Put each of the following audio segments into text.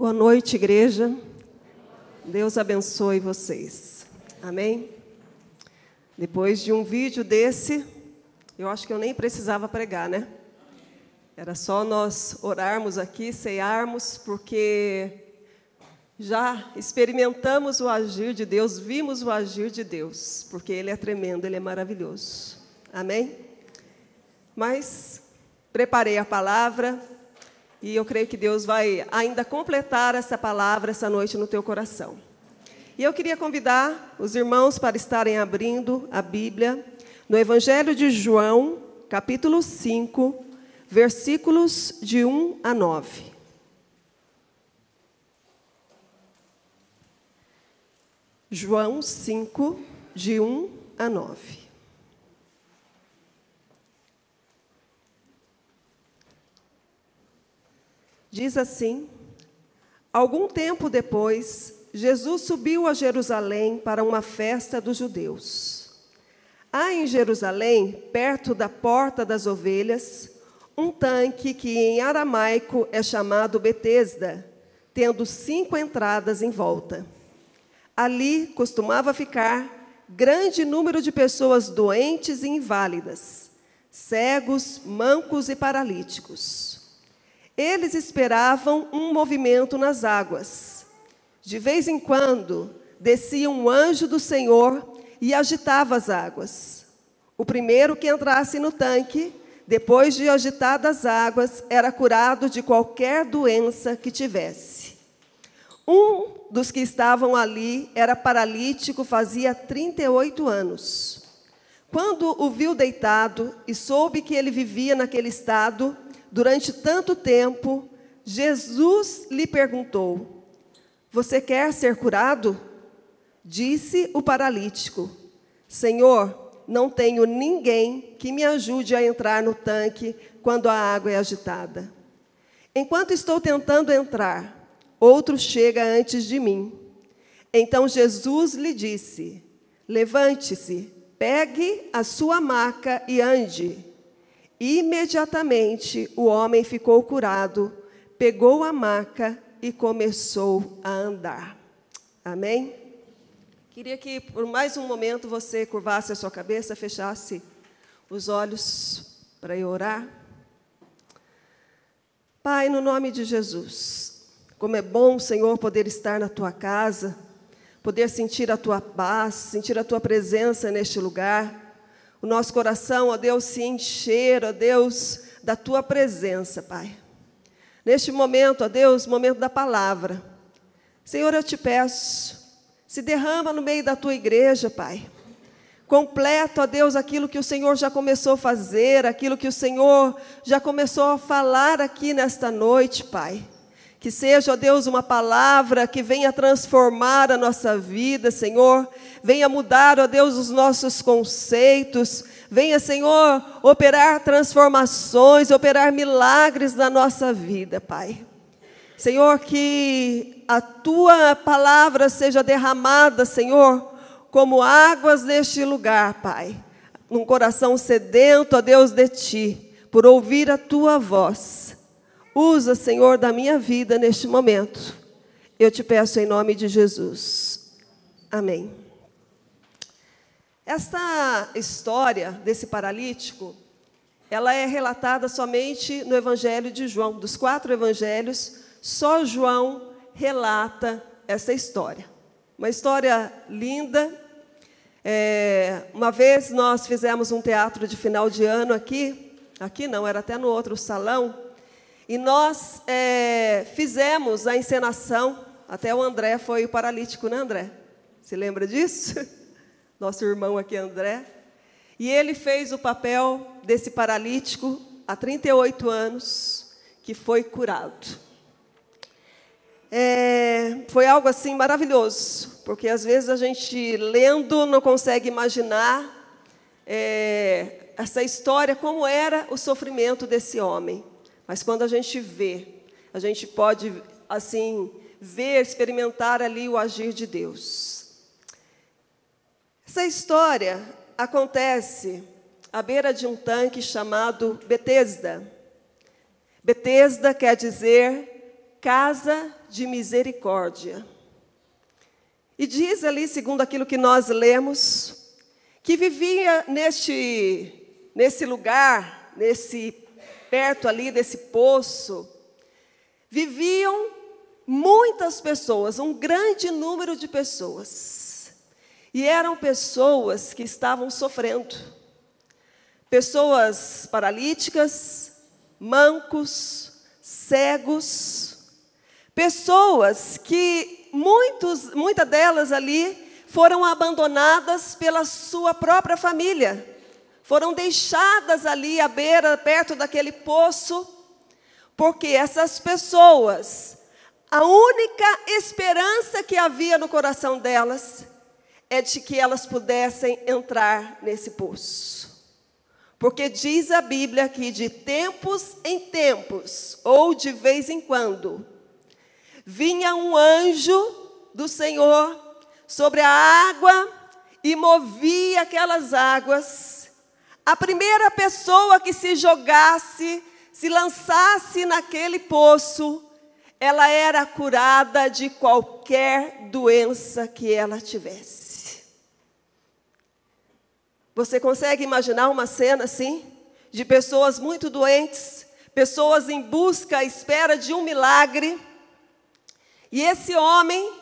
Boa noite, igreja. Deus abençoe vocês. Amém? Depois de um vídeo desse, eu acho que eu nem precisava pregar, né? Era só nós orarmos aqui, cearmos, porque já experimentamos o agir de Deus, vimos o agir de Deus, porque Ele é tremendo, Ele é maravilhoso. Amém? Mas preparei a palavra e eu creio que Deus vai ainda completar essa palavra essa noite no teu coração. E eu queria convidar os irmãos para estarem abrindo a Bíblia no Evangelho de João, capítulo 5, versículos de 1 a 9. João 5, de 1 a 9. Diz assim: algum tempo depois, Jesus subiu a Jerusalém para uma festa dos judeus. Há em Jerusalém, perto da Porta das Ovelhas, um tanque que em aramaico é chamado Betesda, tendo 5 entradas em volta. Ali costumava ficar grande número de pessoas doentes e inválidas, cegos, mancos e paralíticos. Eles esperavam um movimento nas águas. De vez em quando, descia um anjo do Senhor e agitava as águas. O primeiro que entrasse no tanque, depois de agitadas as águas, era curado de qualquer doença que tivesse. Um dos que estavam ali era paralítico, fazia 38 anos. Quando o viu deitado e soube que ele vivia naquele estado durante tanto tempo, Jesus lhe perguntou: você quer ser curado? Disse o paralítico: Senhor, não tenho ninguém que me ajude a entrar no tanque quando a água é agitada. Enquanto estou tentando entrar, outro chega antes de mim. Então Jesus lhe disse: levante-se, pegue a sua maca e ande. Imediatamente o homem ficou curado, pegou a maca e começou a andar. Amém? Queria que por mais um momento você curvasse a sua cabeça, fechasse os olhos para eu orar. Pai, no nome de Jesus, como é bom, Senhor, poder estar na tua casa, poder sentir a tua paz, sentir a tua presença neste lugar. O nosso coração, ó Deus, se encher, ó Deus, da tua presença, Pai. Neste momento, ó Deus, momento da palavra. Senhor, eu te peço, se derrama no meio da tua igreja, Pai. Completa, ó Deus, aquilo que o Senhor já começou a fazer, aquilo que o Senhor já começou a falar aqui nesta noite, Pai. Que seja, ó Deus, uma palavra que venha transformar a nossa vida, Senhor. Venha mudar, ó Deus, os nossos conceitos. Venha, Senhor, operar transformações, operar milagres na nossa vida, Pai. Senhor, que a tua palavra seja derramada, Senhor, como águas neste lugar, Pai. Num coração sedento, ó Deus, de ti, por ouvir a tua voz. Usa, Senhor, da minha vida neste momento. Eu te peço em nome de Jesus. Amém. Esta história desse paralítico, ela é relatada somente no Evangelho de João. Dos 4 evangelhos, só João relata essa história. Uma história linda. Uma vez nós fizemos um teatro de final de ano aqui não, era até no outro salão, e nós fizemos a encenação, até o André foi o paralítico, né, André? Se lembra disso? Nosso irmão aqui, André. E ele fez o papel desse paralítico há 38 anos, que foi curado. Foi algo assim maravilhoso, porque às vezes a gente lendo não consegue imaginar essa história, como era o sofrimento desse homem. Mas quando a gente vê, a gente pode, assim, ver, experimentar ali o agir de Deus. Essa história acontece à beira de um tanque chamado Betesda. Betesda quer dizer casa de misericórdia. E diz ali, segundo aquilo que nós lemos, que vivia nesse lugar, perto ali desse poço, viviam muitas pessoas, um grande número de pessoas. E eram pessoas que estavam sofrendo. Pessoas paralíticas, mancos, cegos. Pessoas que muitas delas ali foram abandonadas pela sua própria família. Foram deixadas ali à beira, perto daquele poço, porque essas pessoas, a única esperança que havia no coração delas é de que elas pudessem entrar nesse poço. Porque diz a Bíblia que de tempos em tempos, ou de vez em quando, vinha um anjo do Senhor sobre a água e movia aquelas águas. A primeira pessoa que se jogasse, se lançasse naquele poço, ela era curada de qualquer doença que ela tivesse. Você consegue imaginar uma cena assim? De pessoas muito doentes, pessoas em busca, à espera de um milagre. E esse homem,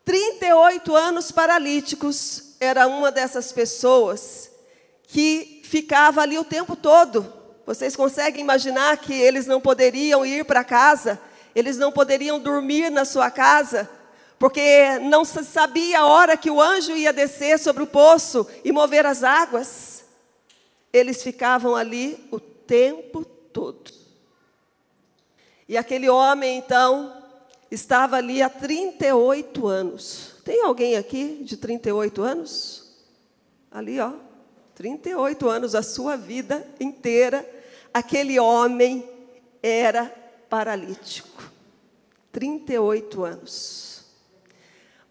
38 anos paralíticos, era uma dessas pessoas que ficava ali o tempo todo. Vocês conseguem imaginar que eles não poderiam ir para casa? Eles não poderiam dormir na sua casa? Porque não se sabia a hora que o anjo ia descer sobre o poço e mover as águas. Eles ficavam ali o tempo todo. E aquele homem, então, estava ali há 38 anos. Tem alguém aqui de 38 anos? Ali, ó. 38 anos, a sua vida inteira, aquele homem era paralítico. 38 anos.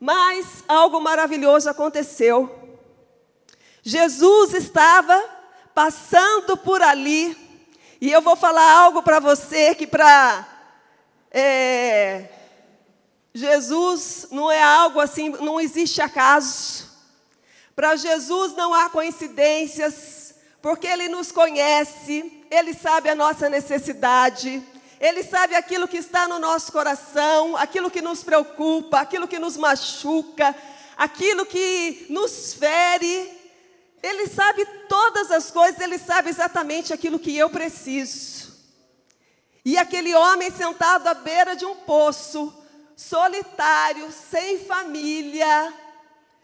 Mas algo maravilhoso aconteceu. Jesus estava passando por ali. E eu vou falar algo para você que Jesus não é algo assim, não existe acaso. Para Jesus não há coincidências, porque Ele nos conhece, Ele sabe a nossa necessidade, Ele sabe aquilo que está no nosso coração, aquilo que nos preocupa, aquilo que nos machuca, aquilo que nos fere. Ele sabe todas as coisas, Ele sabe exatamente aquilo que eu preciso. E aquele homem sentado à beira de um poço, solitário, sem família,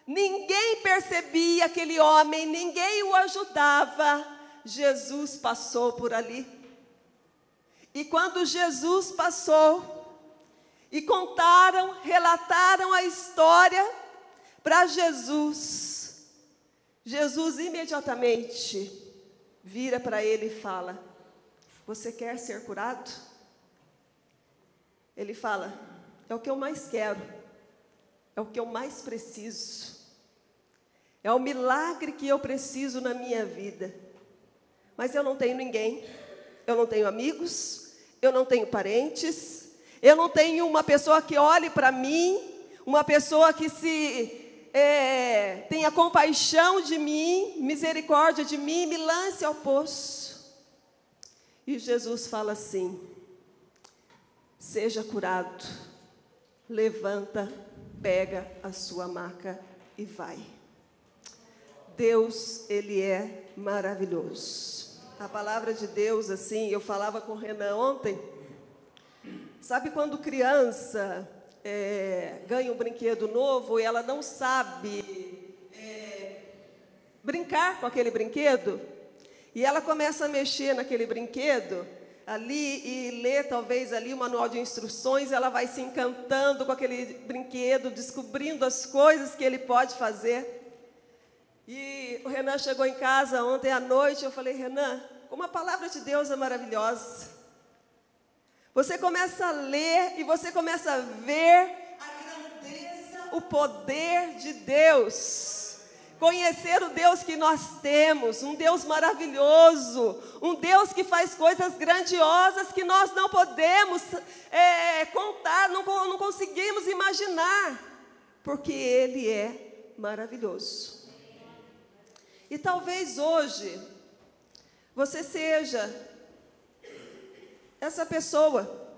ninguém percebia aquele homem, ninguém o ajudava. Jesus passou por ali. E quando Jesus passou, e relataram a história para Jesus, Jesus imediatamente vira para ele e fala: você quer ser curado? Ele fala: é o que eu mais quero, é o que eu mais preciso, é o milagre que eu preciso na minha vida. Mas eu não tenho ninguém, eu não tenho amigos, eu não tenho parentes, eu não tenho uma pessoa que olhe para mim, uma pessoa que tenha compaixão de mim, misericórdia de mim, me lance ao poço. E Jesus fala assim: seja curado, levanta, pega a sua maca e vai. Deus, Ele é maravilhoso. A palavra de Deus, assim, eu falava com o Renan ontem. Sabe quando criança ganha um brinquedo novo e ela não sabe brincar com aquele brinquedo? E ela começa a mexer naquele brinquedo ali e lê talvez ali o manual de instruções, ela vai se encantando com aquele brinquedo, descobrindo as coisas que ele pode fazer. E o Renan chegou em casa ontem à noite, eu falei: Renan, como a palavra de Deus é maravilhosa. Você começa a ler e você começa a ver a grandeza, o poder de Deus. Conhecer o Deus que nós temos, um Deus maravilhoso, um Deus que faz coisas grandiosas que nós não podemos contar, não conseguimos imaginar, porque Ele é maravilhoso. E talvez hoje você seja essa pessoa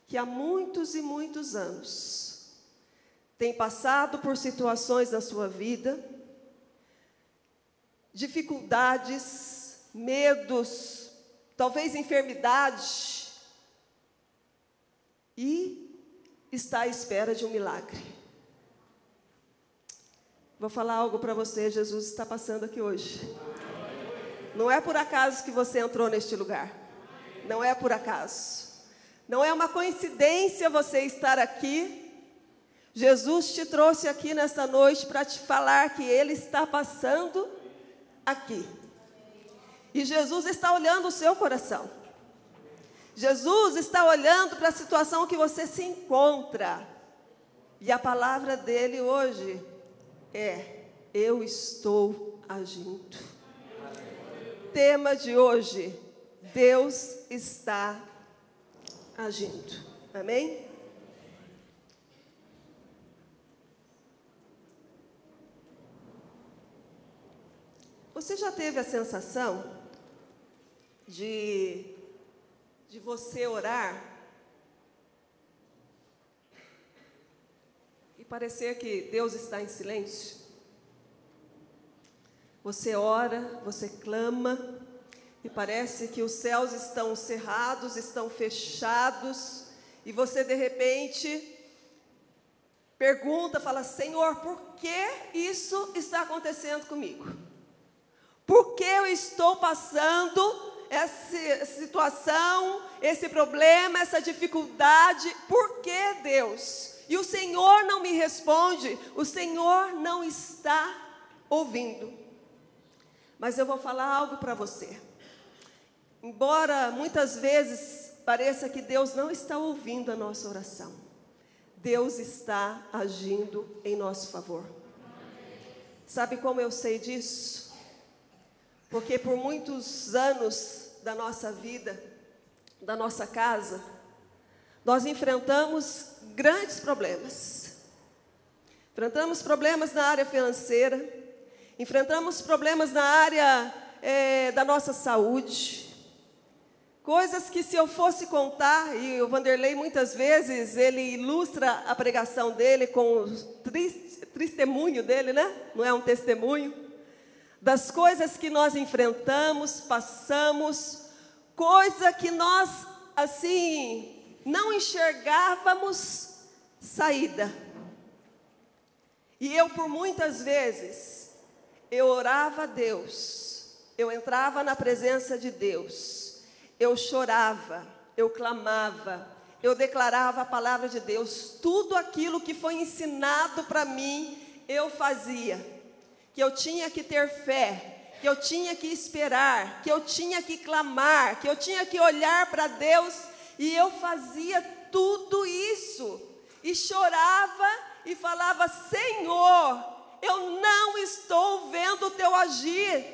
que há muitos e muitos anos tem passado por situações na sua vida, dificuldades, medos, talvez enfermidade, e está à espera de um milagre. Vou falar algo para você, Jesus está passando aqui hoje. Não é por acaso que você entrou neste lugar. Não é por acaso. Não é uma coincidência você estar aqui. Jesus te trouxe aqui nesta noite para te falar que Ele está passando aqui. E Jesus está olhando o seu coração. Jesus está olhando para a situação que você se encontra. E a palavra dele hoje é: eu estou agindo. Tema de hoje: Deus está agindo. Amém? Você já teve a sensação de você orar e parecer que Deus está em silêncio? Você ora, você clama e parece que os céus estão cerrados, estão fechados, e você de repente pergunta, fala: Senhor, por que isso está acontecendo comigo? Por que eu estou passando essa situação, esse problema, essa dificuldade? Por que, Deus? E o Senhor não me responde, o Senhor não está ouvindo. Mas eu vou falar algo para você. Embora muitas vezes pareça que Deus não está ouvindo a nossa oração, Deus está agindo em nosso favor. Sabe como eu sei disso? Porque por muitos anos da nossa vida, da nossa casa, nós enfrentamos grandes problemas. Enfrentamos problemas na área financeira, enfrentamos problemas na área da nossa saúde. Coisas que, se eu fosse contar, e o Vanderlei muitas vezes, ele ilustra a pregação dele com o testemunho dele, né? Não é um testemunho? Das coisas que nós enfrentamos, passamos, coisa que nós, assim, não enxergávamos saída. E eu, por muitas vezes, eu orava a Deus, eu entrava na presença de Deus, eu chorava, eu clamava, eu declarava a palavra de Deus, tudo aquilo que foi ensinado para mim, eu fazia. Que eu tinha que ter fé, que eu tinha que esperar, que eu tinha que clamar, que eu tinha que olhar para Deus, e eu fazia tudo isso, e chorava e falava: Senhor, eu não estou vendo o teu agir,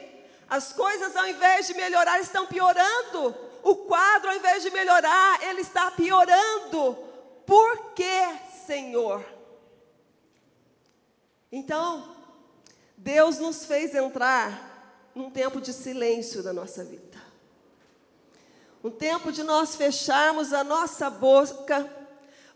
as coisas ao invés de melhorar estão piorando, o quadro ao invés de melhorar, ele está piorando, por que, Senhor? Então, Deus nos fez entrar num tempo de silêncio da nossa vida. Um tempo de nós fecharmos a nossa boca,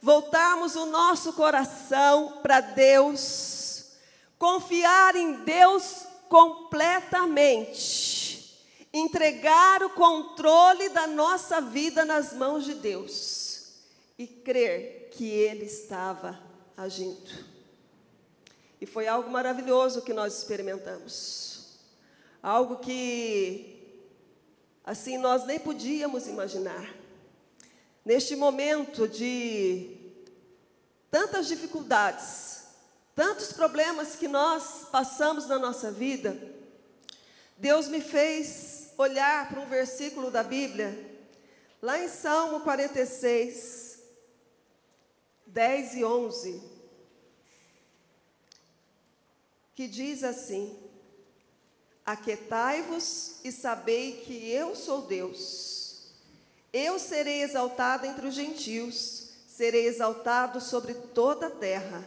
voltarmos o nosso coração para Deus, confiar em Deus completamente, entregar o controle da nossa vida nas mãos de Deus e crer que Ele estava agindo. E foi algo maravilhoso que nós experimentamos. Algo que, assim, nós nem podíamos imaginar. Neste momento de tantas dificuldades, tantos problemas que nós passamos na nossa vida, Deus me fez olhar para um versículo da Bíblia, lá em Salmo 46, 10 e 11. que diz assim: aquietai-vos e sabei que eu sou Deus. Eu serei exaltado entre os gentios, serei exaltado sobre toda a terra.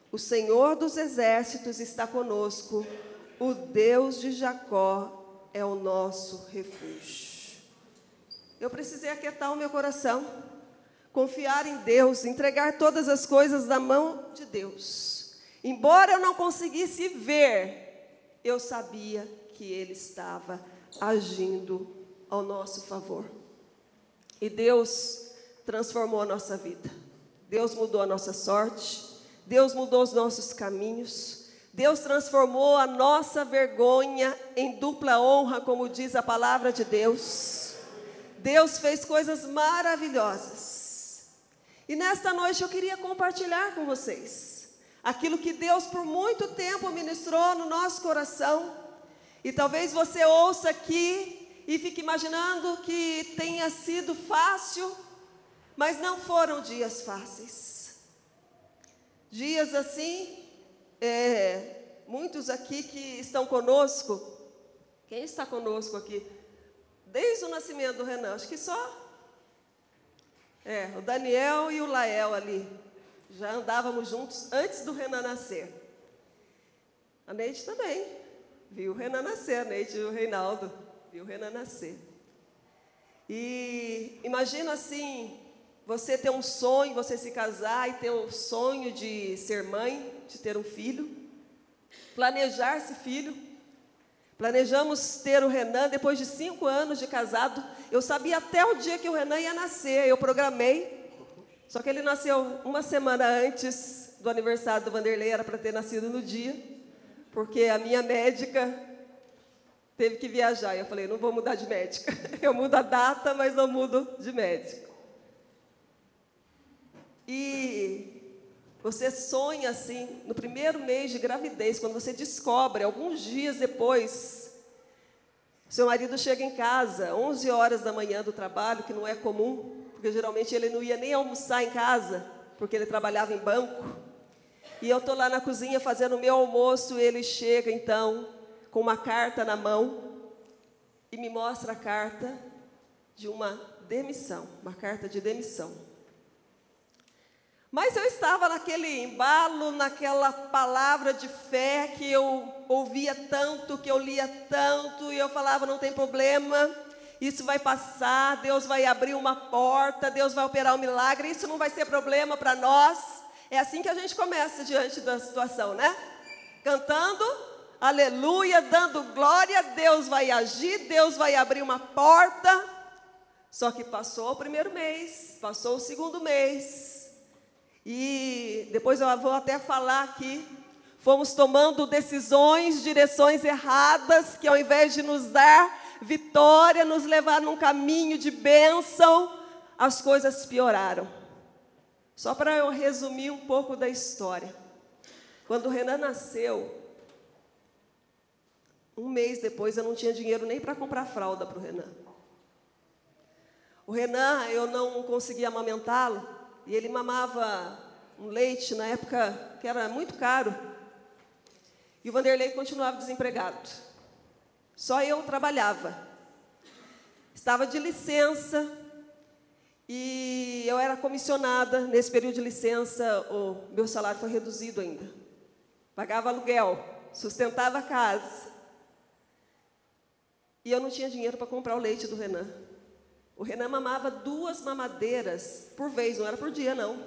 O Senhor dos exércitos está conosco, o Deus de Jacó é o nosso refúgio. Eu precisei aquietar o meu coração, confiar em Deus, entregar todas as coisas na mão de Deus. Embora eu não conseguisse ver, eu sabia que Ele estava agindo ao nosso favor. E Deus transformou a nossa vida. Deus mudou a nossa sorte. Deus mudou os nossos caminhos. Deus transformou a nossa vergonha em dupla honra, como diz a palavra de Deus. Deus fez coisas maravilhosas. E nesta noite eu queria compartilhar com vocês aquilo que Deus por muito tempo ministrou no nosso coração. E talvez você ouça aqui e fique imaginando que tenha sido fácil, mas não foram dias fáceis. Dias assim, muitos aqui que estão conosco, quem está conosco aqui? Desde o nascimento do Renan, acho que só o Daniel e o Lael ali. Já andávamos juntos antes do Renan nascer. A Neide também viu o Renan nascer, a Neide e o Reinaldo viu o Renan nascer. E imagina assim, você ter um sonho, você se casar e ter o sonho de ser mãe, de ter um filho, planejar esse filho. Planejamos ter o Renan depois de 5 anos de casado. Eu sabia até o dia que o Renan ia nascer, eu programei. Só que ele nasceu uma semana antes do aniversário do Vanderlei, era para ter nascido no dia, porque a minha médica teve que viajar. E eu falei, não vou mudar de médica. Eu mudo a data, mas não mudo de médico. E você sonha assim, no primeiro mês de gravidez, quando você descobre, alguns dias depois, seu marido chega em casa, 11 horas da manhã do trabalho, que não é comum, porque geralmente ele não ia nem almoçar em casa, porque ele trabalhava em banco. E eu estou lá na cozinha fazendo o meu almoço, e ele chega então, com uma carta na mão, e me mostra a carta de uma demissão, uma carta de demissão. Mas eu estava naquele embalo, naquela palavra de fé que eu ouvia tanto, que eu lia tanto, e eu falava, não tem problema, isso vai passar, Deus vai abrir uma porta, Deus vai operar um milagre, isso não vai ser problema para nós. É assim que a gente começa diante da situação, né? Cantando, aleluia, dando glória, Deus vai agir, Deus vai abrir uma porta. Só que passou o primeiro mês, passou o segundo mês, e depois eu vou até falar aqui, fomos tomando decisões, direções erradas, que ao invés de nos dar vitória, nos levar num caminho de bênção, as coisas pioraram. Só para eu resumir um pouco da história. Quando o Renan nasceu, um mês depois eu não tinha dinheiro nem para comprar fralda para o Renan. O Renan, eu não conseguia amamentá-lo, e ele mamava um leite na época que era muito caro. E o Vanderlei continuava desempregado. Só eu trabalhava. Estava de licença e eu era comissionada. Nesse período de licença, o meu salário foi reduzido ainda. Pagava aluguel, sustentava a casa. E eu não tinha dinheiro para comprar o leite do Renan. O Renan mamava 2 mamadeiras por vez, não era por dia, não.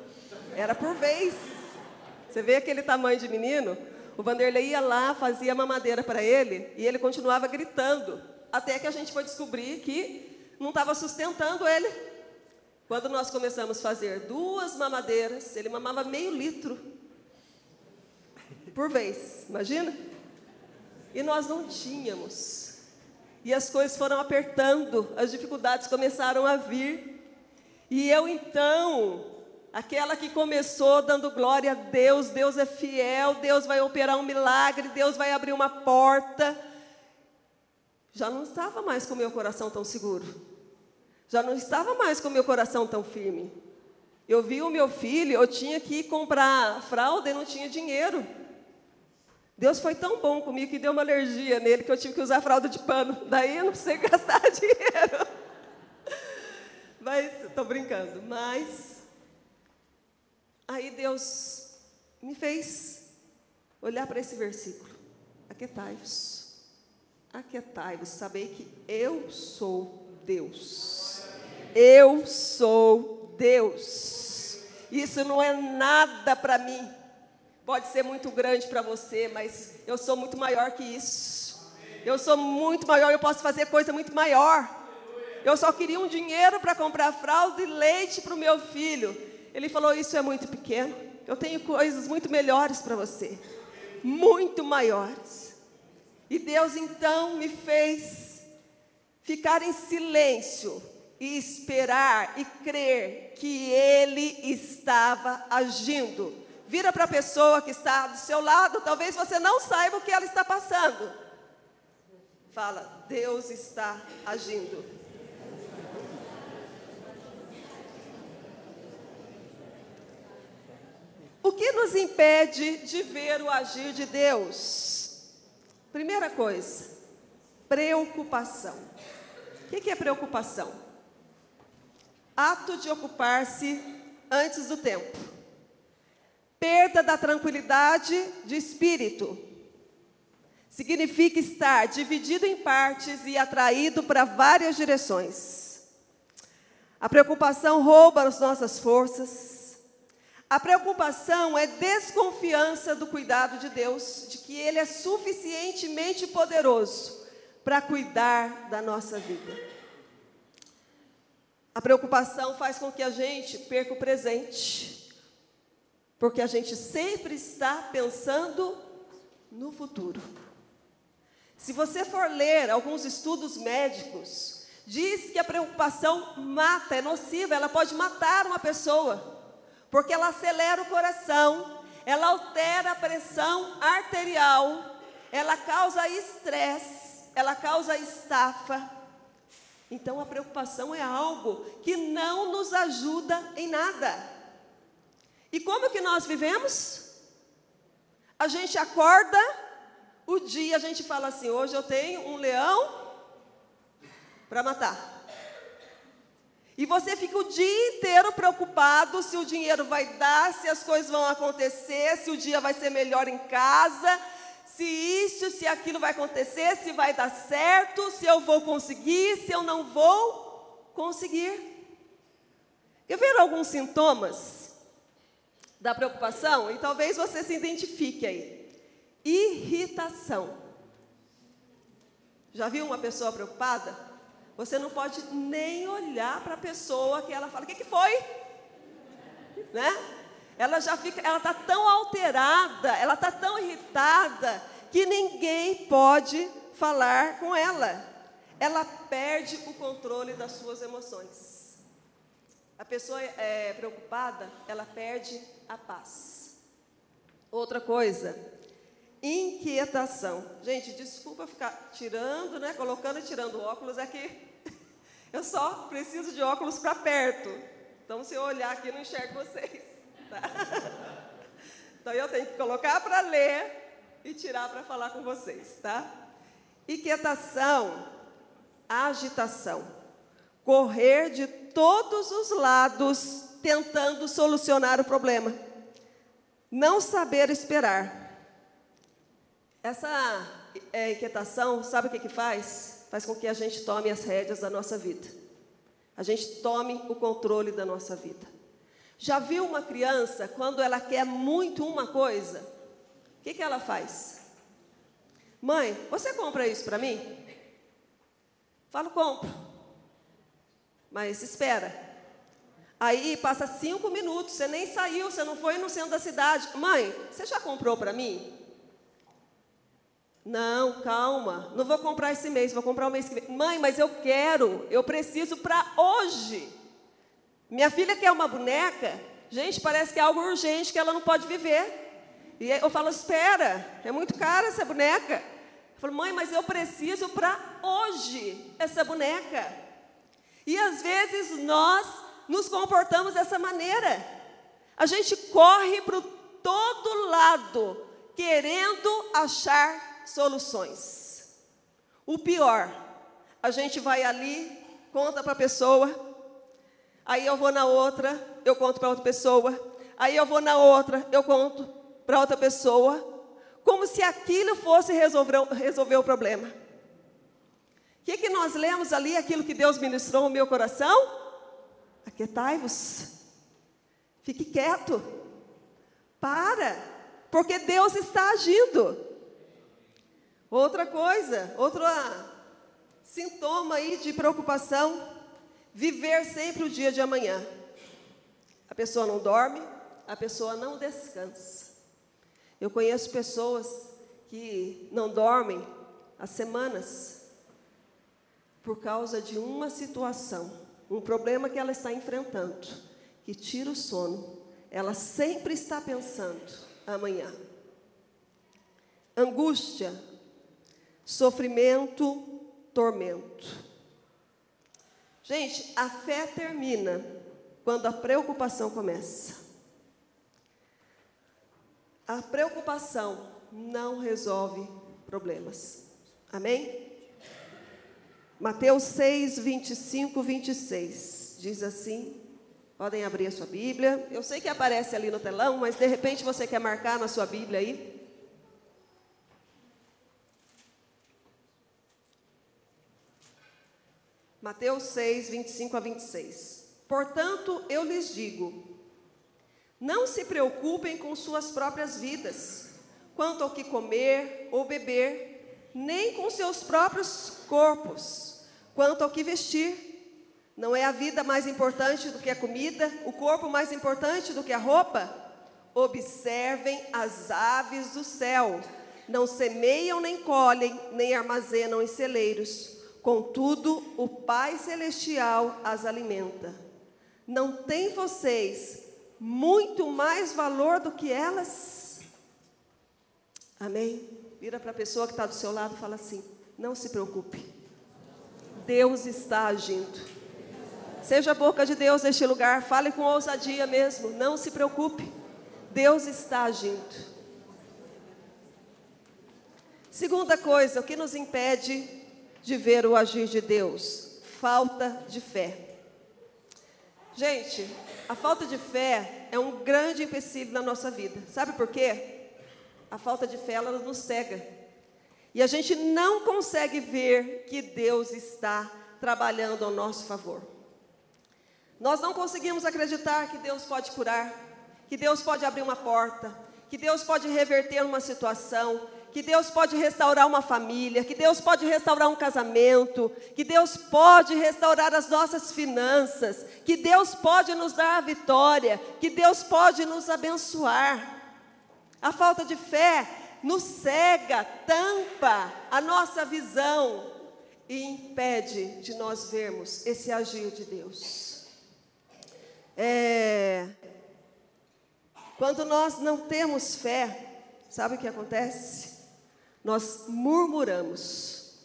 Era por vez. Você vê aquele tamanho de menino? O Vanderlei ia lá, fazia mamadeira para ele, e ele continuava gritando, até que a gente foi descobrir que não estava sustentando ele. Quando nós começamos a fazer 2 mamadeiras, ele mamava meio litro por vez, imagina? E nós não tínhamos. E as coisas foram apertando, as dificuldades começaram a vir. E eu então, aquela que começou dando glória a Deus, Deus é fiel, Deus vai operar um milagre, Deus vai abrir uma porta, já não estava mais com o meu coração tão seguro, já não estava mais com o meu coração tão firme. Eu vi o meu filho, eu tinha que ir comprar fralda e não tinha dinheiro. Deus foi tão bom comigo que deu uma alergia nele que eu tive que usar fralda de pano. Daí eu não precisei gastar dinheiro. Mas, estou brincando. Mas, aí Deus me fez olhar para esse versículo. Aquietai-vos. Aquietai-vos. Sabei que eu sou Deus. Eu sou Deus. Isso não é nada para mim. Pode ser muito grande para você, mas eu sou muito maior que isso. Eu sou muito maior, eu posso fazer coisa muito maior. Eu só queria um dinheiro para comprar fralda e leite para o meu filho. Ele falou, isso é muito pequeno. Eu tenho coisas muito melhores para você. Muito maiores. E Deus então me fez ficar em silêncio e esperar e crer que Ele estava agindo. Vira para a pessoa que está do seu lado, talvez você não saiba o que ela está passando. Fala, Deus está agindo. O que nos impede de ver o agir de Deus? Primeira coisa, preocupação. O que é preocupação? Ato de ocupar-se antes do tempo. Perda da tranquilidade de espírito. Significa estar dividido em partes e atraído para várias direções. A preocupação rouba as nossas forças. A preocupação é desconfiança do cuidado de Deus, de que Ele é suficientemente poderoso para cuidar da nossa vida. A preocupação faz com que a gente perca o presente. Porque a gente sempre está pensando no futuro. Se você for ler alguns estudos médicos, diz que a preocupação mata, é nociva, ela pode matar uma pessoa. Porque ela acelera o coração, ela altera a pressão arterial, ela causa estresse, ela causa estafa. Então a preocupação é algo que não nos ajuda em nada. E como que nós vivemos? A gente acorda, o dia a gente fala assim, hoje eu tenho um leão para matar. E você fica o dia inteiro preocupado se o dinheiro vai dar, se as coisas vão acontecer, se o dia vai ser melhor em casa, se isso, se aquilo vai acontecer, se vai dar certo, se eu vou conseguir, se eu não vou conseguir. Quer ver alguns sintomas da preocupação? E talvez você se identifique aí. Irritação. Já viu uma pessoa preocupada? Você não pode nem olhar para a pessoa que ela fala, o que foi? Né? Ela já fica, ela está tão alterada, ela está tão irritada, que ninguém pode falar com ela. Ela perde o controle das suas emoções. A pessoa preocupada, ela perde a paz. Outra coisa, inquietação. Gente, desculpa ficar tirando, né? Colocando e tirando óculos, é que eu só preciso de óculos para perto. Então, se eu olhar aqui, eu não enxergo vocês. Tá? Então, eu tenho que colocar para ler e tirar para falar com vocês, tá? Inquietação, agitação. Correr de todos os lados tentando solucionar o problema. Não saber esperar. Essa inquietação, sabe o que faz? Faz com que a gente tome as rédeas da nossa vida. A gente tome o controle da nossa vida. Já viu uma criança, quando ela quer muito uma coisa, o que ela faz? Mãe, você compra isso para mim? Falo, compro. Mas espera. Aí passa 5 minutos, você nem saiu, você não foi no centro da cidade. Mãe, você já comprou para mim? Não, calma, não vou comprar esse mês, vou comprar o mês que vem. Mãe, mas eu quero, eu preciso para hoje. Minha filha quer uma boneca, gente, parece que é algo urgente que ela não pode viver. E eu falo, espera, é muito cara essa boneca. Eu falo, mãe, mas eu preciso para hoje essa boneca. E às vezes nós nos comportamos dessa maneira. A gente corre para todo lado, querendo achar soluções. O pior, a gente vai ali, conta para a pessoa, aí eu vou na outra, eu conto para outra pessoa, aí eu vou na outra, eu conto para outra pessoa, como se aquilo fosse resolver o problema. O que nós lemos ali, aquilo que Deus ministrou no meu coração? Aquietai-vos, fique quieto, para, porque Deus está agindo. Outra coisa, outro sintoma aí de preocupação, viver sempre o dia de amanhã. A pessoa não dorme, a pessoa não descansa. Eu conheço pessoas que não dormem há semanas por causa de uma situação, um problema que ela está enfrentando, que tira o sono. Ela sempre está pensando amanhã. Angústia, sofrimento, tormento. Gente, a fé termina quando a preocupação começa. A preocupação não resolve problemas. Amém? Mateus 6, 25, 26. Diz assim, podem abrir a sua Bíblia. Eu sei que aparece ali no telão, mas de repente você quer marcar na sua Bíblia aí. Mateus 6, 25 a 26. Portanto, eu lhes digo, não se preocupem com suas próprias vidas, quanto ao que comer ou beber, nem com seus próprios corpos, quanto ao que vestir. Não é a vida mais importante do que a comida, o corpo mais importante do que a roupa? Observem as aves do céu, não semeiam nem colhem, nem armazenam em celeiros, contudo o Pai Celestial as alimenta. Não tem vocês muito mais valor do que elas? Amém? Vira para a pessoa que está do seu lado e fala assim, não se preocupe, Deus está agindo. Seja a boca de Deus neste lugar, fale com ousadia mesmo, não se preocupe, Deus está agindo. Segunda coisa, o que nos impede de ver o agir de Deus? Falta de fé. Gente, a falta de fé é um grande empecilho na nossa vida. Sabe por quê? A falta de fé, ela nos cega. E a gente não consegue ver que Deus está trabalhando ao nosso favor. Nós não conseguimos acreditar que Deus pode curar, que Deus pode abrir uma porta, que Deus pode reverter uma situação, que Deus pode restaurar uma família, que Deus pode restaurar um casamento, que Deus pode restaurar as nossas finanças, que Deus pode nos dar a vitória, que Deus pode nos abençoar. A falta de fé nos cega, tampa a nossa visão e impede de nós vermos esse agir de Deus. Quando nós não temos fé, sabe o que acontece? Nós murmuramos.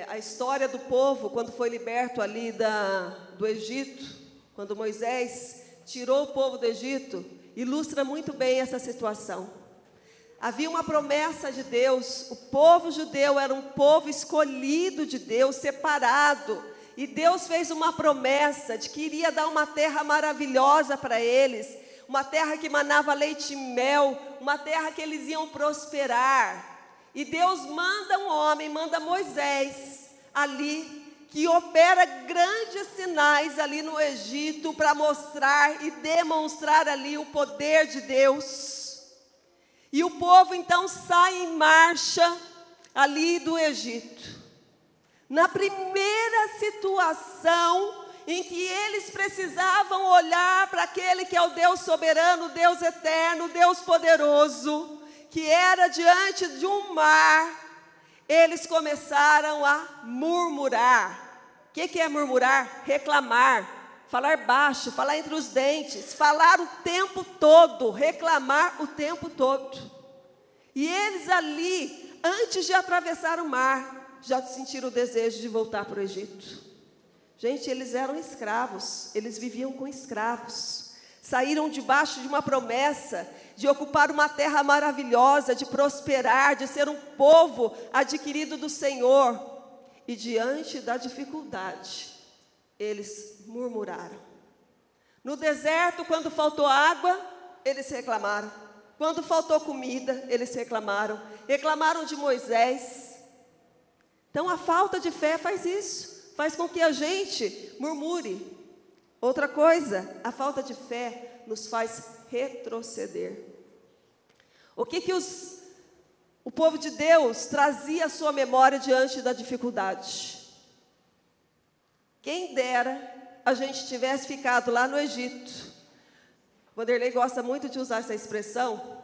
A história do povo, quando foi liberto ali do Egito, quando Moisés tirou o povo do Egito, ilustra muito bem essa situação. Havia uma promessa de Deus, o povo judeu era um povo escolhido de Deus, separado. E Deus fez uma promessa de que iria dar uma terra maravilhosa para eles, uma terra que manava leite e mel, uma terra que eles iam prosperar. E Deus manda um homem, manda Moisés ali, que opera grandes sinais ali no Egito para mostrar e demonstrar ali o poder de Deus. E o povo então sai em marcha ali do Egito. Na primeira situação em que eles precisavam olhar para aquele que é o Deus soberano, Deus eterno, Deus poderoso, que era diante de um mar, eles começaram a murmurar. O que é murmurar? Reclamar, falar baixo, falar entre os dentes, falar o tempo todo, reclamar o tempo todo. E eles ali, antes de atravessar o mar, já sentiram o desejo de voltar para o Egito. Gente, eles eram escravos, eles viviam com escravos, saíram debaixo de uma promessa de ocupar uma terra maravilhosa, de prosperar, de ser um povo adquirido do Senhor. E diante da dificuldade, eles murmuraram. No deserto, quando faltou água, eles reclamaram. Quando faltou comida, eles reclamaram. Reclamaram de Moisés. Então, a falta de fé faz isso. Faz com que a gente murmure. Outra coisa, a falta de fé nos faz retroceder. O que o povo de Deus trazia à sua memória diante da dificuldade? Quem dera a gente tivesse ficado lá no Egito. Vanderlei gosta muito de usar essa expressão.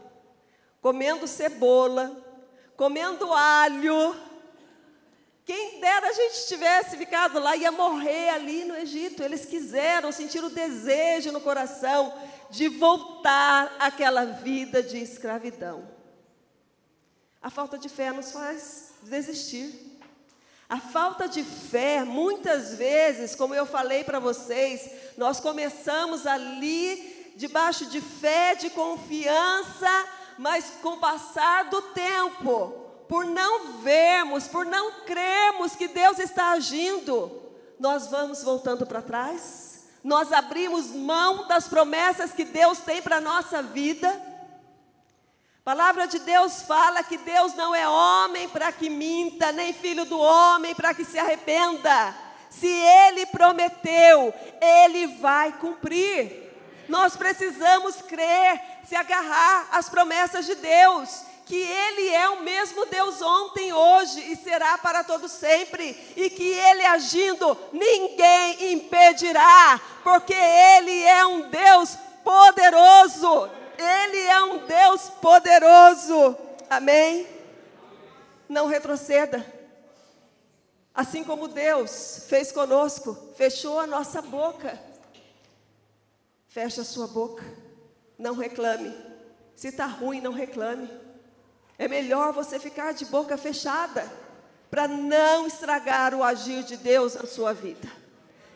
Comendo cebola, comendo alho. Quem dera a gente tivesse ficado lá, ia morrer ali no Egito. Eles quiseram sentir o desejo no coração de voltar àquela vida de escravidão. A falta de fé nos faz desistir. A falta de fé, muitas vezes, como eu falei para vocês, nós começamos ali debaixo de fé, de confiança, mas com o passar do tempo, por não vermos, por não crermos que Deus está agindo, nós vamos voltando para trás, nós abrimos mão das promessas que Deus tem para a nossa vida. A palavra de Deus fala que Deus não é homem para que minta, nem filho do homem para que se arrependa. Se Ele prometeu, Ele vai cumprir. Nós precisamos crer, se agarrar às promessas de Deus, que Ele é o mesmo Deus ontem, hoje e será para todo sempre, e que Ele agindo, ninguém impedirá, porque Ele é um Deus poderoso. Ele é um Deus poderoso. Amém? Não retroceda. Assim como Deus fez conosco, fechou a nossa boca. Feche a sua boca. Não reclame. Se está ruim, não reclame. É melhor você ficar de boca fechada, para não estragar o agir de Deus na sua vida.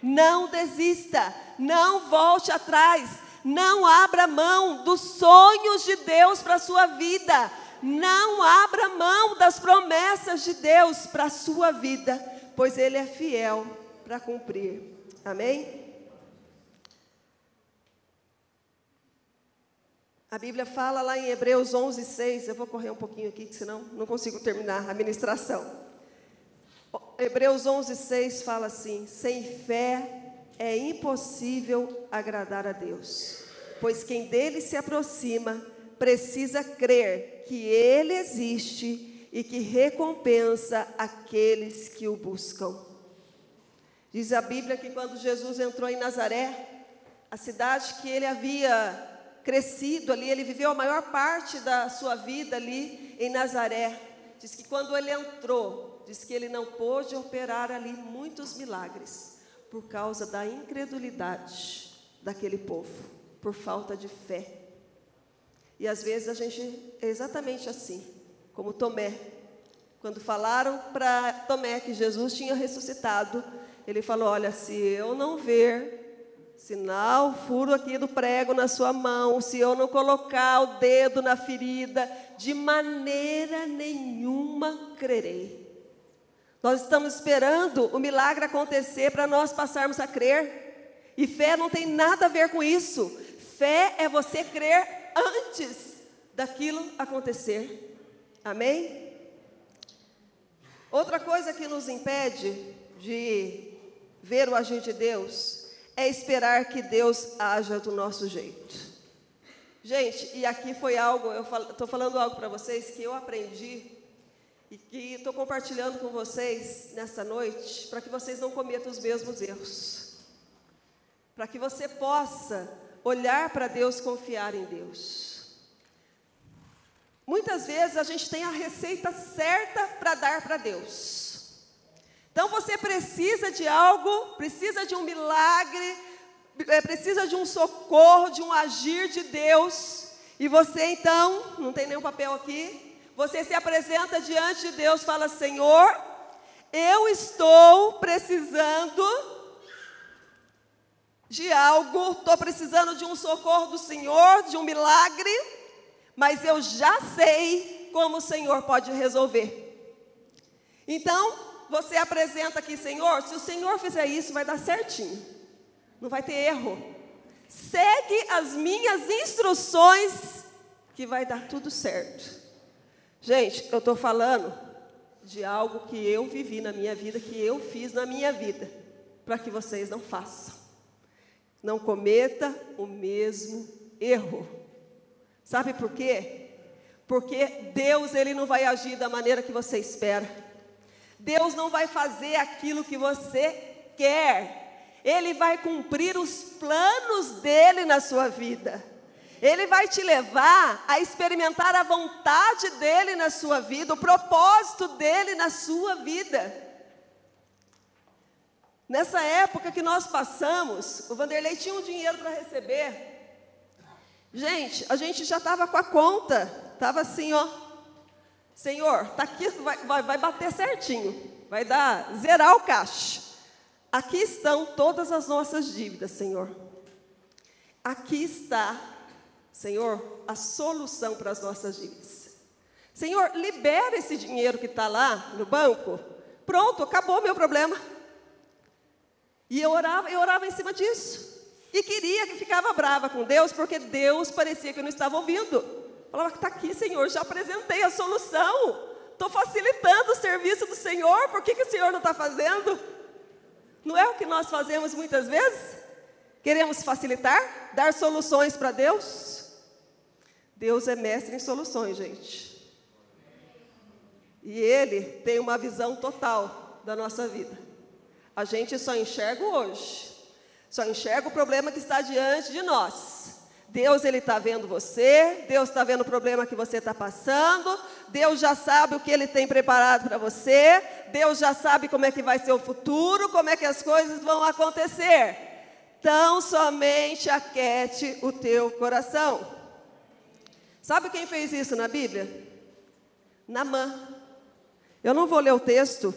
Não desista. Não volte atrás. Não abra mão dos sonhos de Deus para a sua vida. Não abra mão das promessas de Deus para a sua vida, pois Ele é fiel para cumprir. Amém? A Bíblia fala lá em Hebreus 11:6. Eu vou correr um pouquinho aqui, senão não consigo terminar a ministração. Hebreus 11:6 fala assim: sem fé é impossível agradar a Deus, pois quem dele se aproxima precisa crer que Ele existe e que recompensa aqueles que o buscam. Diz a Bíblia que quando Jesus entrou em Nazaré, a cidade que ele havia crescido ali, ele viveu a maior parte da sua vida ali em Nazaré. Diz que quando ele entrou, diz que ele não pôde operar ali muitos milagres, por causa da incredulidade daquele povo, por falta de fé. E às vezes a gente é exatamente assim, como Tomé. Quando falaram para Tomé que Jesus tinha ressuscitado, ele falou: olha, se eu não ver sinal, furo aqui do prego na sua mão, se eu não colocar o dedo na ferida, de maneira nenhuma crerei. Nós estamos esperando o milagre acontecer para nós passarmos a crer. E fé não tem nada a ver com isso. Fé é você crer antes daquilo acontecer. Amém? Outra coisa que nos impede de ver o agir de Deus é esperar que Deus haja do nosso jeito. Gente, e aqui foi algo, eu estou falando algo para vocês que eu aprendi e que estou compartilhando com vocês nessa noite, para que vocês não cometam os mesmos erros. Para que você possa olhar para Deus, confiar em Deus. Muitas vezes a gente tem a receita certa para dar para Deus. Então você precisa de algo, precisa de um milagre, precisa de um socorro, de um agir de Deus. E você então, não tem nenhum papel aqui, você se apresenta diante de Deus, fala: Senhor, eu estou precisando de algo, estou precisando de um socorro do Senhor, de um milagre, mas eu já sei como o Senhor pode resolver. Então, você apresenta aqui, Senhor, se o Senhor fizer isso, vai dar certinho. Não vai ter erro. Segue as minhas instruções, que vai dar tudo certo. Gente, eu estou falando de algo que eu vivi na minha vida, que eu fiz na minha vida, para que vocês não façam. Não cometa o mesmo erro. Sabe por quê? Porque Deus, Ele não vai agir da maneira que você espera. Deus não vai fazer aquilo que você quer. Ele vai cumprir os planos dEle na sua vida. Ele vai te levar a experimentar a vontade dEle na sua vida, o propósito dEle na sua vida. Nessa época que nós passamos, o Vanderlei tinha um dinheiro para receber. Gente, a gente já estava com a conta, estava assim, ó. Senhor, tá aqui, vai bater certinho, vai zerar o caixa. Aqui estão todas as nossas dívidas, Senhor. Aqui está, Senhor, a solução para as nossas dívidas. Senhor, libera esse dinheiro que está lá no banco. Pronto, acabou o meu problema. E eu orava em cima disso. E ficava brava com Deus, porque Deus parecia que eu não estava ouvindo. Falava, está aqui, Senhor, já apresentei a solução. Estou facilitando o serviço do Senhor, por que o Senhor não está fazendo? Não é o que nós fazemos muitas vezes? Queremos facilitar, dar soluções para Deus? Deus é mestre em soluções, gente. E Ele tem uma visão total da nossa vida. A gente só enxerga o hoje, só enxerga o problema que está diante de nós. Deus, Ele está vendo você, Deus está vendo o problema que você está passando, Deus já sabe o que Ele tem preparado para você, Deus já sabe como é que vai ser o futuro, como é que as coisas vão acontecer. Tão somente aquiete o teu coração. Sabe quem fez isso na Bíblia? Naamã. Eu não vou ler o texto,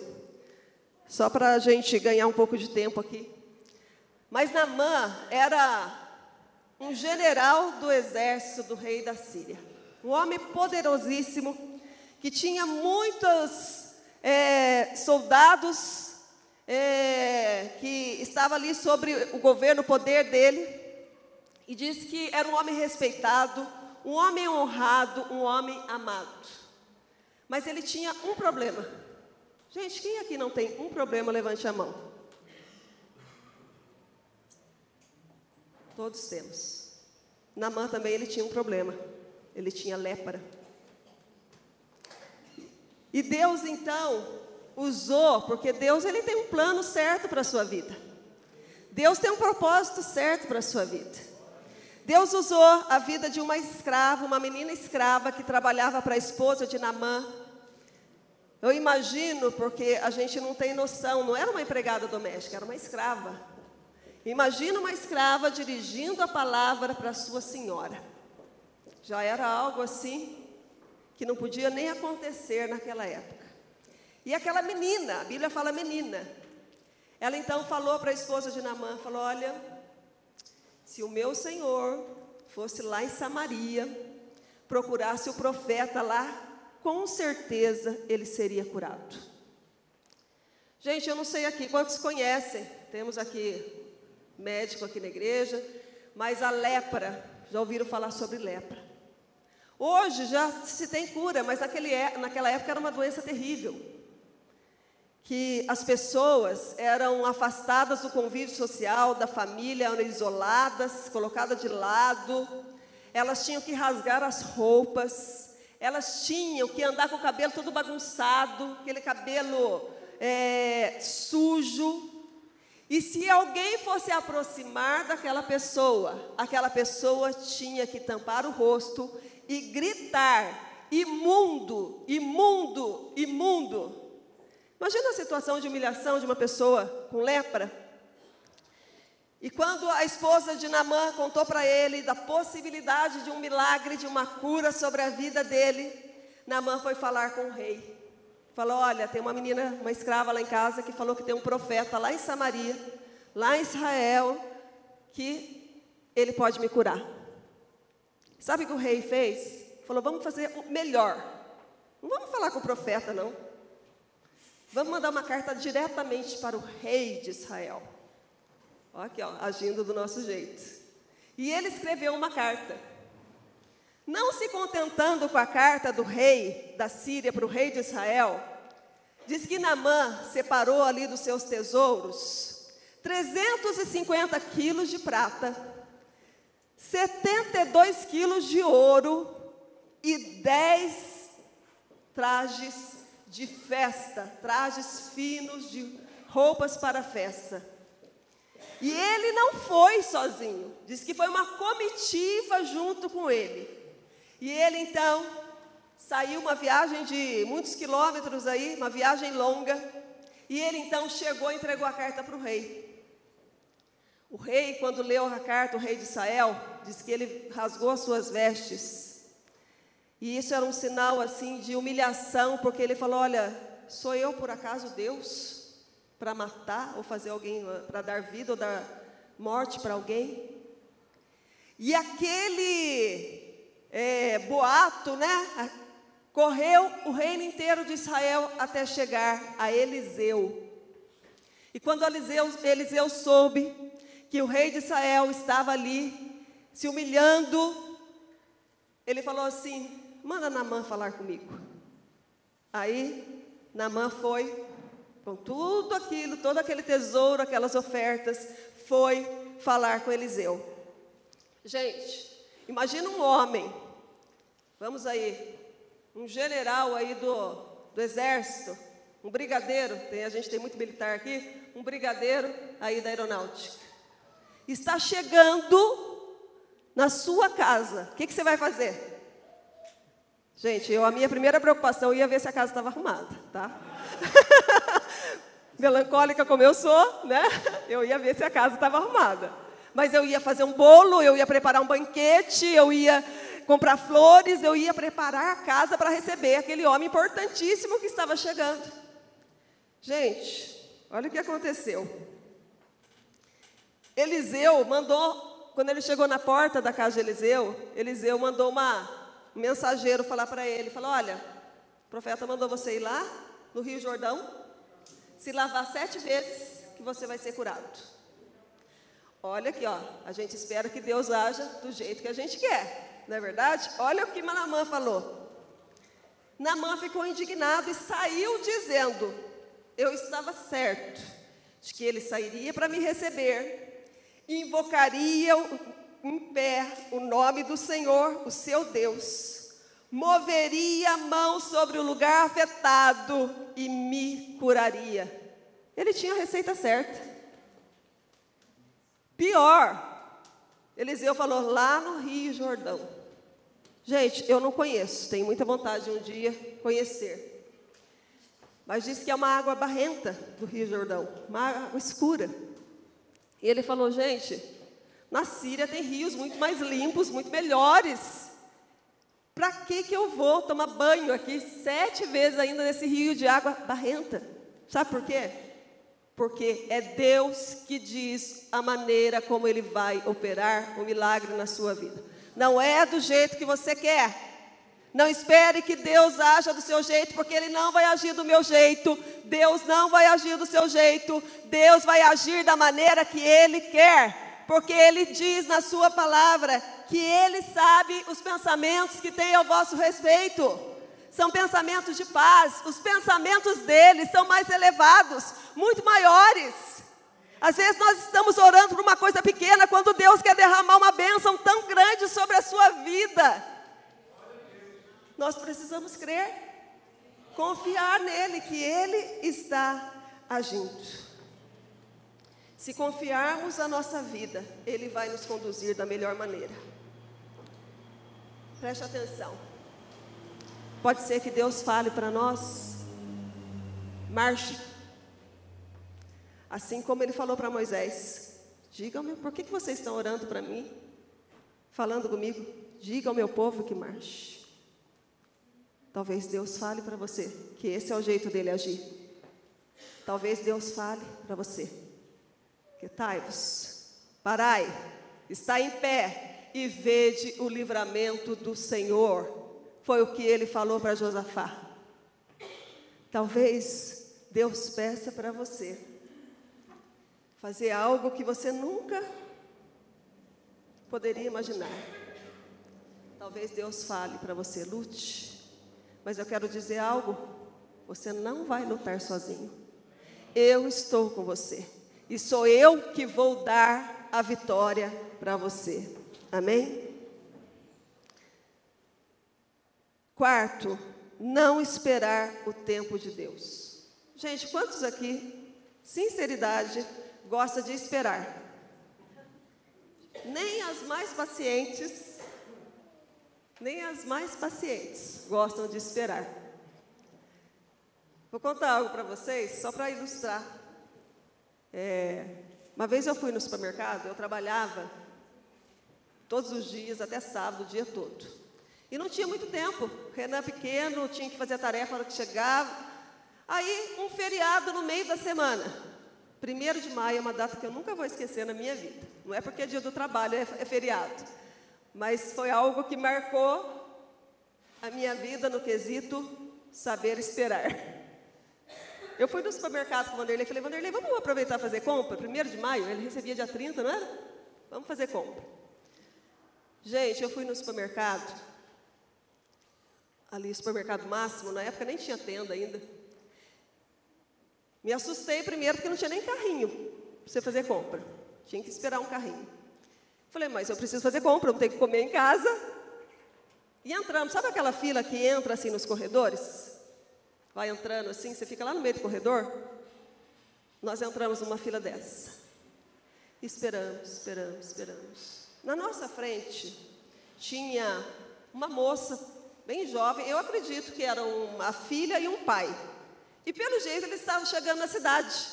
só para a gente ganhar um pouco de tempo aqui. Mas Naamã era um general do exército do rei da Síria. Um homem poderosíssimo, que tinha muitos soldados que estavam ali sobre o governo, o poder dele. E diz que era um homem respeitado, um homem honrado, um homem amado. Mas ele tinha um problema. Gente, quem aqui não tem um problema, levante a mão. Todos temos. Naamã também, ele tinha um problema. Ele tinha lepra. E Deus, então, usou, porque Deus, Ele tem um plano certo para a sua vida. Deus tem um propósito certo para a sua vida. Deus usou a vida de uma escrava, uma menina escrava que trabalhava para a esposa de Naamã. Eu imagino, porque a gente não tem noção, não era uma empregada doméstica, era uma escrava. Imagina uma escrava dirigindo a palavra para a sua senhora. Já era algo assim que não podia nem acontecer naquela época. E aquela menina, a Bíblia fala menina, ela então falou para a esposa de Naamã, falou, olha, se o meu senhor fosse lá em Samaria, procurasse o profeta lá, com certeza ele seria curado. Gente, eu não sei aqui quantos conhecem, temos aqui médico aqui na igreja, mas a lepra, já ouviram falar sobre lepra? Hoje já se tem cura, mas naquela época era uma doença terrível, que as pessoas eram afastadas do convívio social, da família, eram isoladas, colocadas de lado, elas tinham que rasgar as roupas, elas tinham que andar com o cabelo todo bagunçado, aquele cabelo sujo. E se alguém fosse aproximar daquela pessoa tinha que tampar o rosto e gritar, imundo, imundo, imundo. Imagina a situação de humilhação de uma pessoa com lepra. E quando a esposa de Naamã contou para ele da possibilidade de um milagre, de uma cura sobre a vida dele, Naamã foi falar com o rei. Falou, olha, tem uma menina, uma escrava lá em casa, que falou que tem um profeta lá em Samaria, lá em Israel, que ele pode me curar. Sabe o que o rei fez? falou, vamos fazer o melhor. Não vamos falar com o profeta, não. Vamos mandar uma carta diretamente para o rei de Israel. Ó, aqui, ó, agindo do nosso jeito. E ele escreveu uma carta. Não se contentando com a carta do rei da Síria para o rei de Israel, diz que Naamã separou ali dos seus tesouros 350 quilos de prata, 72 quilos de ouro e 10 trajes de festa, trajes finos de roupas para festa. E ele não foi sozinho, diz que foi uma comitiva junto com ele. E ele então saiu uma viagem de muitos quilômetros aí, uma viagem longa, e ele então chegou e entregou a carta para o rei. O rei, quando leu a carta, o rei de Israel, diz que ele rasgou as suas vestes. E isso era um sinal assim de humilhação, porque ele falou, olha, sou eu por acaso Deus para matar ou fazer alguém, para dar vida ou dar morte para alguém? E aquele boato, né? Correu o reino inteiro de Israel até chegar a Eliseu. E quando Eliseu soube que o rei de Israel estava ali, se humilhando, ele falou assim, manda Naamã falar comigo. Aí, Naamã foi, com tudo aquilo, todo aquele tesouro, aquelas ofertas, foi falar com Eliseu. Gente, imagina um homem, vamos aí, um general aí do exército, um brigadeiro, a gente tem muito militar aqui, um brigadeiro aí da aeronáutica, está chegando na sua casa, o que você vai fazer? Gente, a minha primeira preocupação ia ver se a casa estava arrumada, tá? Melancólica como eu sou, né? Eu ia ver se a casa estava arrumada. Mas eu ia fazer um bolo, eu ia preparar um banquete, eu ia comprar flores, eu ia preparar a casa para receber aquele homem importantíssimo que estava chegando. Gente, olha o que aconteceu. Eliseu mandou, quando ele chegou na porta da casa de Eliseu mandou um mensageiro falar para ele, falou, olha, o profeta mandou você ir lá no Rio Jordão, se lavar 7 vezes que você vai ser curado. Olha aqui, ó, a gente espera que Deus haja do jeito que a gente quer, não é verdade? Olha o que Naamã falou. Naamã ficou indignado e saiu dizendo, eu estava certo de que ele sairia para me receber, invocaria em pé o nome do Senhor, o seu Deus, moveria a mão sobre o lugar afetado e me curaria. Ele tinha a receita certa. Pior, Eliseu falou, lá no Rio Jordão. Gente, eu não conheço, tenho muita vontade de um dia conhecer. Mas disse que é uma água barrenta do Rio Jordão, uma água escura. E ele falou, gente, na Síria tem rios muito mais limpos, muito melhores. Para que eu vou tomar banho aqui 7 vezes ainda nesse rio de água barrenta? Sabe por quê? Porque é Deus que diz a maneira como Ele vai operar o milagre na sua vida. Não é do jeito que você quer. Não espere que Deus haja do seu jeito, porque Ele não vai agir do meu jeito. Deus não vai agir do seu jeito. Deus vai agir da maneira que Ele quer. Porque Ele diz na sua palavra que Ele sabe os pensamentos que tem ao vosso respeito. São pensamentos de paz, os pensamentos dele são mais elevados, muito maiores. Às vezes nós estamos orando por uma coisa pequena, quando Deus quer derramar uma bênção tão grande sobre a sua vida. Nós precisamos crer, confiar nele, que ele está agindo. Se confiarmos a nossa vida, ele vai nos conduzir da melhor maneira. Preste atenção. Pode ser que Deus fale para nós, marche. Assim como Ele falou para Moisés, diga-me, por que vocês estão orando para mim? Falando comigo, diga ao meu povo que marche. Talvez Deus fale para você, que esse é o jeito dele agir. Talvez Deus fale para você, quietai-vos, parai, está em pé e vede o livramento do Senhor. foi o que ele falou para Josafá. Talvez Deus peça para você fazer algo que você nunca poderia imaginar. Talvez Deus fale para você, lute. Mas eu quero dizer algo, você não vai lutar sozinho. Eu estou com você. E sou eu que vou dar a vitória para você. Amém? Quarto, não esperar o tempo de Deus. Gente, quantos aqui, sinceridade, gosta de esperar? Nem as mais pacientes gostam de esperar. Vou contar algo para vocês, só para ilustrar. Uma vez eu fui no supermercado, eu trabalhava todos os dias, até sábado, o dia todo. E não tinha muito tempo, Renan pequeno, tinha que fazer a tarefa na hora que chegava. Aí, um feriado no meio da semana. 1º de maio é uma data que eu nunca vou esquecer na minha vida. Não é porque é dia do trabalho, é feriado. Mas foi algo que marcou a minha vida no quesito saber esperar. Eu fui no supermercado com o Vanderlei e falei, Vanderlei, vamos aproveitar e fazer compra? 1º de maio, ele recebia dia 30, não era? Vamos fazer compra. Gente, eu fui no supermercado, ali, supermercado Máximo, na época nem tinha tenda ainda. Me assustei primeiro porque não tinha nem carrinho para você fazer compra. Tinha que esperar um carrinho. Falei, mas eu preciso fazer compra, eu não tenho que comer em casa. E entramos, sabe aquela fila que entra assim nos corredores? Vai entrando assim, você fica lá no meio do corredor? Nós entramos numa fila dessa. Esperamos. Na nossa frente tinha uma moça bem jovem, eu acredito que era uma filha e um pai. E pelo jeito eles estavam chegando na cidade.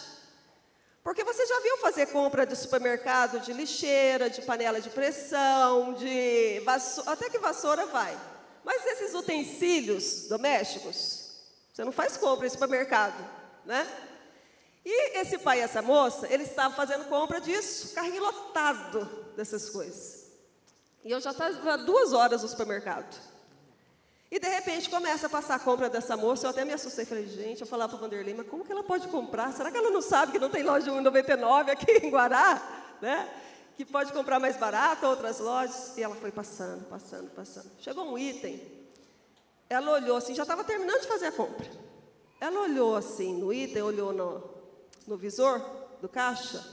Porque você já viu fazer compra de supermercado, de lixeira, de panela de pressão, de vassoura, até que vassoura vai. Mas esses utensílios domésticos, você não faz compra em supermercado, né? E esse pai e essa moça, eles estavam fazendo compra disso, carrinho lotado dessas coisas. E eu já estava 2 horas no supermercado. E de repente começa a passar a compra dessa moça, eu até me assustei, falei, gente, eu falava para o Vanderlei, mas como que ela pode comprar? Será que ela não sabe que não tem loja 1,99 aqui em Guará? Né? Que pode comprar mais barato, outras lojas. E ela foi passando. Chegou um item, ela olhou assim, já estava terminando de fazer a compra. Ela olhou assim no item, olhou no visor do caixa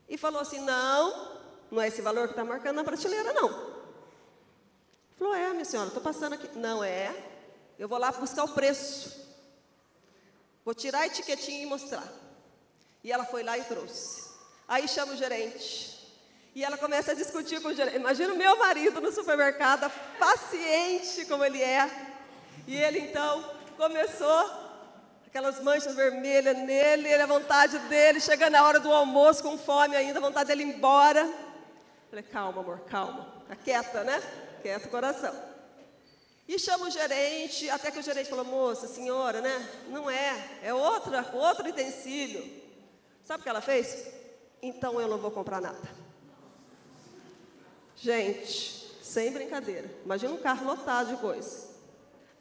e falou assim, não é esse valor que está marcando na prateleira, não. Falou, minha senhora, estou passando aqui. Não é, eu vou lá buscar o preço. Vou tirar a etiquetinha e mostrar. E ela foi lá e trouxe. Aí chama o gerente. E ela começa a discutir com o gerente. Imagina o meu marido no supermercado, paciente como ele é. E ele, então, começou, aquelas manchas vermelhas nele, a vontade dele, chegando na hora do almoço com fome ainda, a vontade dele ir embora. Falei, calma, amor, calma. Fica quieta, né? Quieto o coração. E chama o gerente, até que o gerente falou, moça, senhora, né? Não é outro utensílio. Sabe o que ela fez? Então eu não vou comprar nada. Gente, sem brincadeira, imagina um carro lotado de coisa.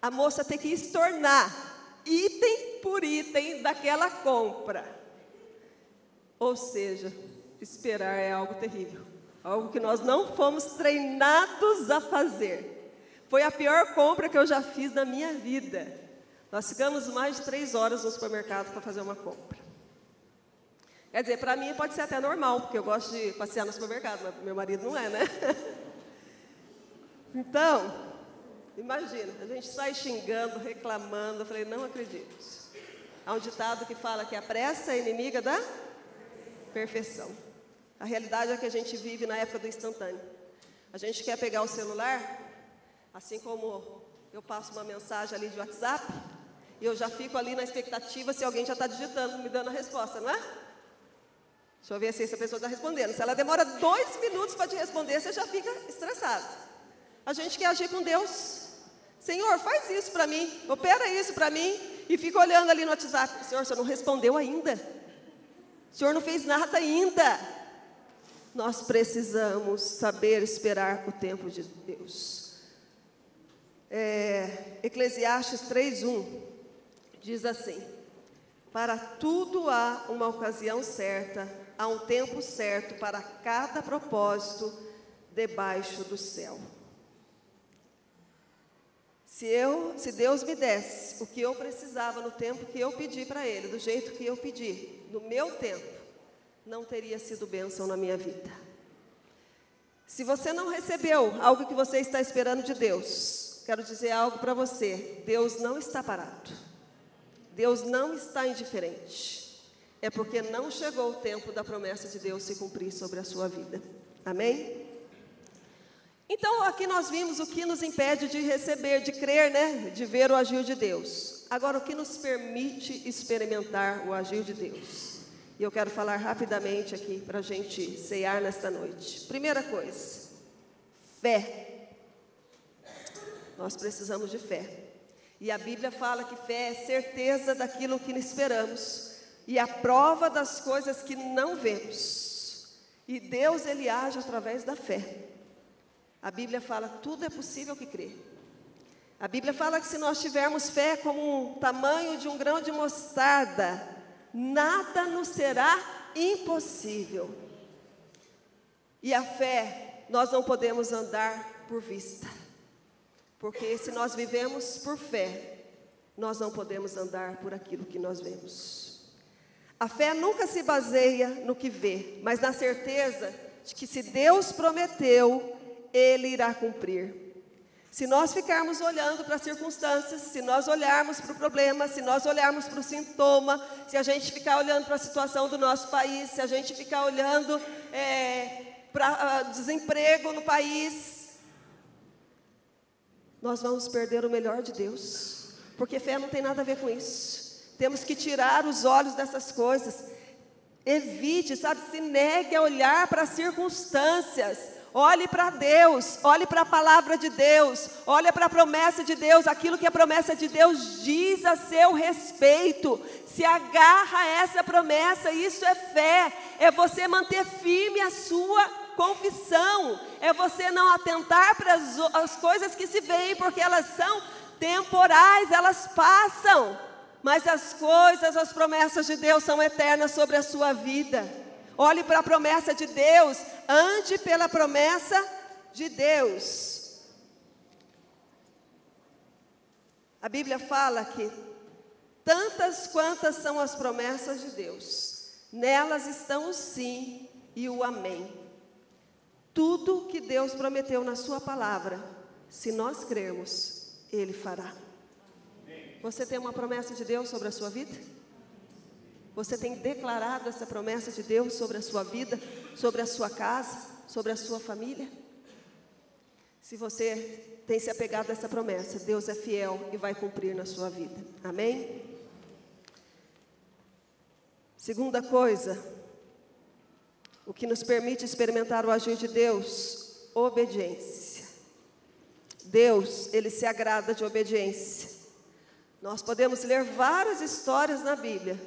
A moça tem que estornar item por item daquela compra. Ou seja, esperar é algo terrível. Algo que nós não fomos treinados a fazer. Foi a pior compra que eu já fiz na minha vida. Nós ficamos mais de 3 horas no supermercado para fazer uma compra. Quer dizer, para mim pode ser até normal, porque eu gosto de passear no supermercado, mas meu marido não é, né? Então, imagina, a gente sai xingando, reclamando. Eu falei, não acredito. Há um ditado que fala que a pressa é inimiga da perfeição. A realidade é que a gente vive na época do instantâneo. A gente quer pegar o celular, assim como eu passo uma mensagem ali de WhatsApp, e eu já fico ali na expectativa se alguém já está digitando, me dando a resposta, não é? Deixa eu ver se essa pessoa está respondendo. Se ela demora 2 minutos para te responder, você já fica estressado. A gente quer agir com Deus. Senhor, faz isso para mim, opera isso para mim, e fica olhando ali no WhatsApp. Senhor, o senhor não respondeu ainda. O senhor não fez nada ainda. Nós precisamos saber esperar o tempo de Deus. Eclesiastes 3:1 diz assim: para tudo há uma ocasião certa, há um tempo certo para cada propósito debaixo do céu. Se Deus me desse o que eu precisava no tempo que eu pedi para Ele, do jeito que eu pedi, no meu tempo, não teria sido bênção na minha vida. Se você não recebeu algo que você está esperando de Deus, quero dizer algo para você: Deus não está parado, Deus não está indiferente. É porque não chegou o tempo da promessa de Deus se cumprir sobre a sua vida. Amém? Então, aqui nós vimos o que nos impede de receber, de crer, né? De ver o agir de Deus. Agora, o que nos permite experimentar o agir de Deus? E eu quero falar rapidamente aqui para a gente cear nesta noite. Primeira coisa, fé. Nós precisamos de fé. E a Bíblia fala que fé é certeza daquilo que esperamos e a prova das coisas que não vemos. E Deus, Ele age através da fé. A Bíblia fala, tudo é possível que crê. A Bíblia fala que se nós tivermos fé como o tamanho de um grão de mostarda, nada nos será impossível. E a fé, nós não podemos andar por vista. Porque se nós vivemos por fé, nós não podemos andar por aquilo que nós vemos. A fé nunca se baseia no que vê, mas na certeza de que se Deus prometeu, Ele irá cumprir. Se nós ficarmos olhando para as circunstâncias, se nós olharmos para o problema, se nós olharmos para o sintoma, se a gente ficar olhando para a situação do nosso país, se a gente ficar olhando para desemprego no país, nós vamos perder o melhor de Deus, porque fé não tem nada a ver com isso. Temos que tirar os olhos dessas coisas. Evite, se negue a olhar para as circunstâncias. Olhe para Deus, olhe para a palavra de Deus, olhe para a promessa de Deus, aquilo que a promessa de Deus diz a seu respeito. Se agarra a essa promessa, isso é fé, é você manter firme a sua confissão, é você não atentar para as coisas que se veem, porque elas são temporais, elas passam, mas as coisas, as promessas de Deus são eternas sobre a sua vida. Olhe para a promessa de Deus, ande pela promessa de Deus. A Bíblia fala que tantas quantas são as promessas de Deus, nelas estão o sim e o amém. Tudo que Deus prometeu na sua palavra, se nós crermos, Ele fará. Você tem uma promessa de Deus sobre a sua vida? Você tem declarado essa promessa de Deus sobre a sua vida, sobre a sua casa, sobre a sua família? Se você tem se apegado a essa promessa, Deus é fiel e vai cumprir na sua vida. Amém? Segunda coisa, o que nos permite experimentar o agir de Deus, obediência. Deus, Ele se agrada de obediência. Nós podemos ler várias histórias na Bíblia,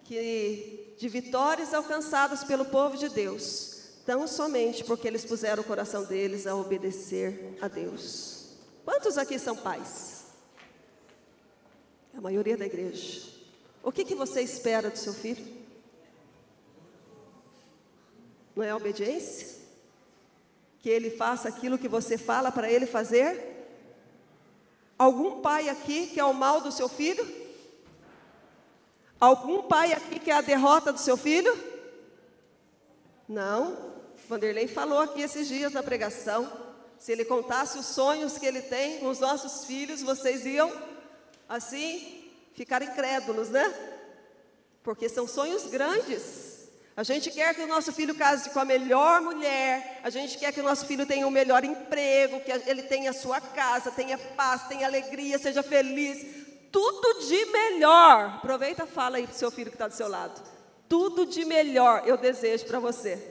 de vitórias alcançadas pelo povo de Deus, tão somente porque eles puseram o coração deles a obedecer a Deus. Quantos aqui são pais? A maioria da igreja. O que você espera do seu filho? Não é a obediência? Que ele faça aquilo que você fala para ele fazer? Algum pai aqui quer o mal do seu filho? Algum pai aqui quer a derrota do seu filho? Não. Vanderlei falou aqui esses dias na pregação. Se ele contasse os sonhos que ele tem com os nossos filhos, vocês iam, assim, ficar incrédulos, né? Porque são sonhos grandes. A gente quer que o nosso filho case com a melhor mulher, a gente quer que o nosso filho tenha o melhor emprego, que ele tenha a sua casa, tenha paz, tenha alegria, seja feliz. Tudo de melhor. Aproveita e fala aí para o seu filho que está do seu lado. Tudo de melhor eu desejo para você.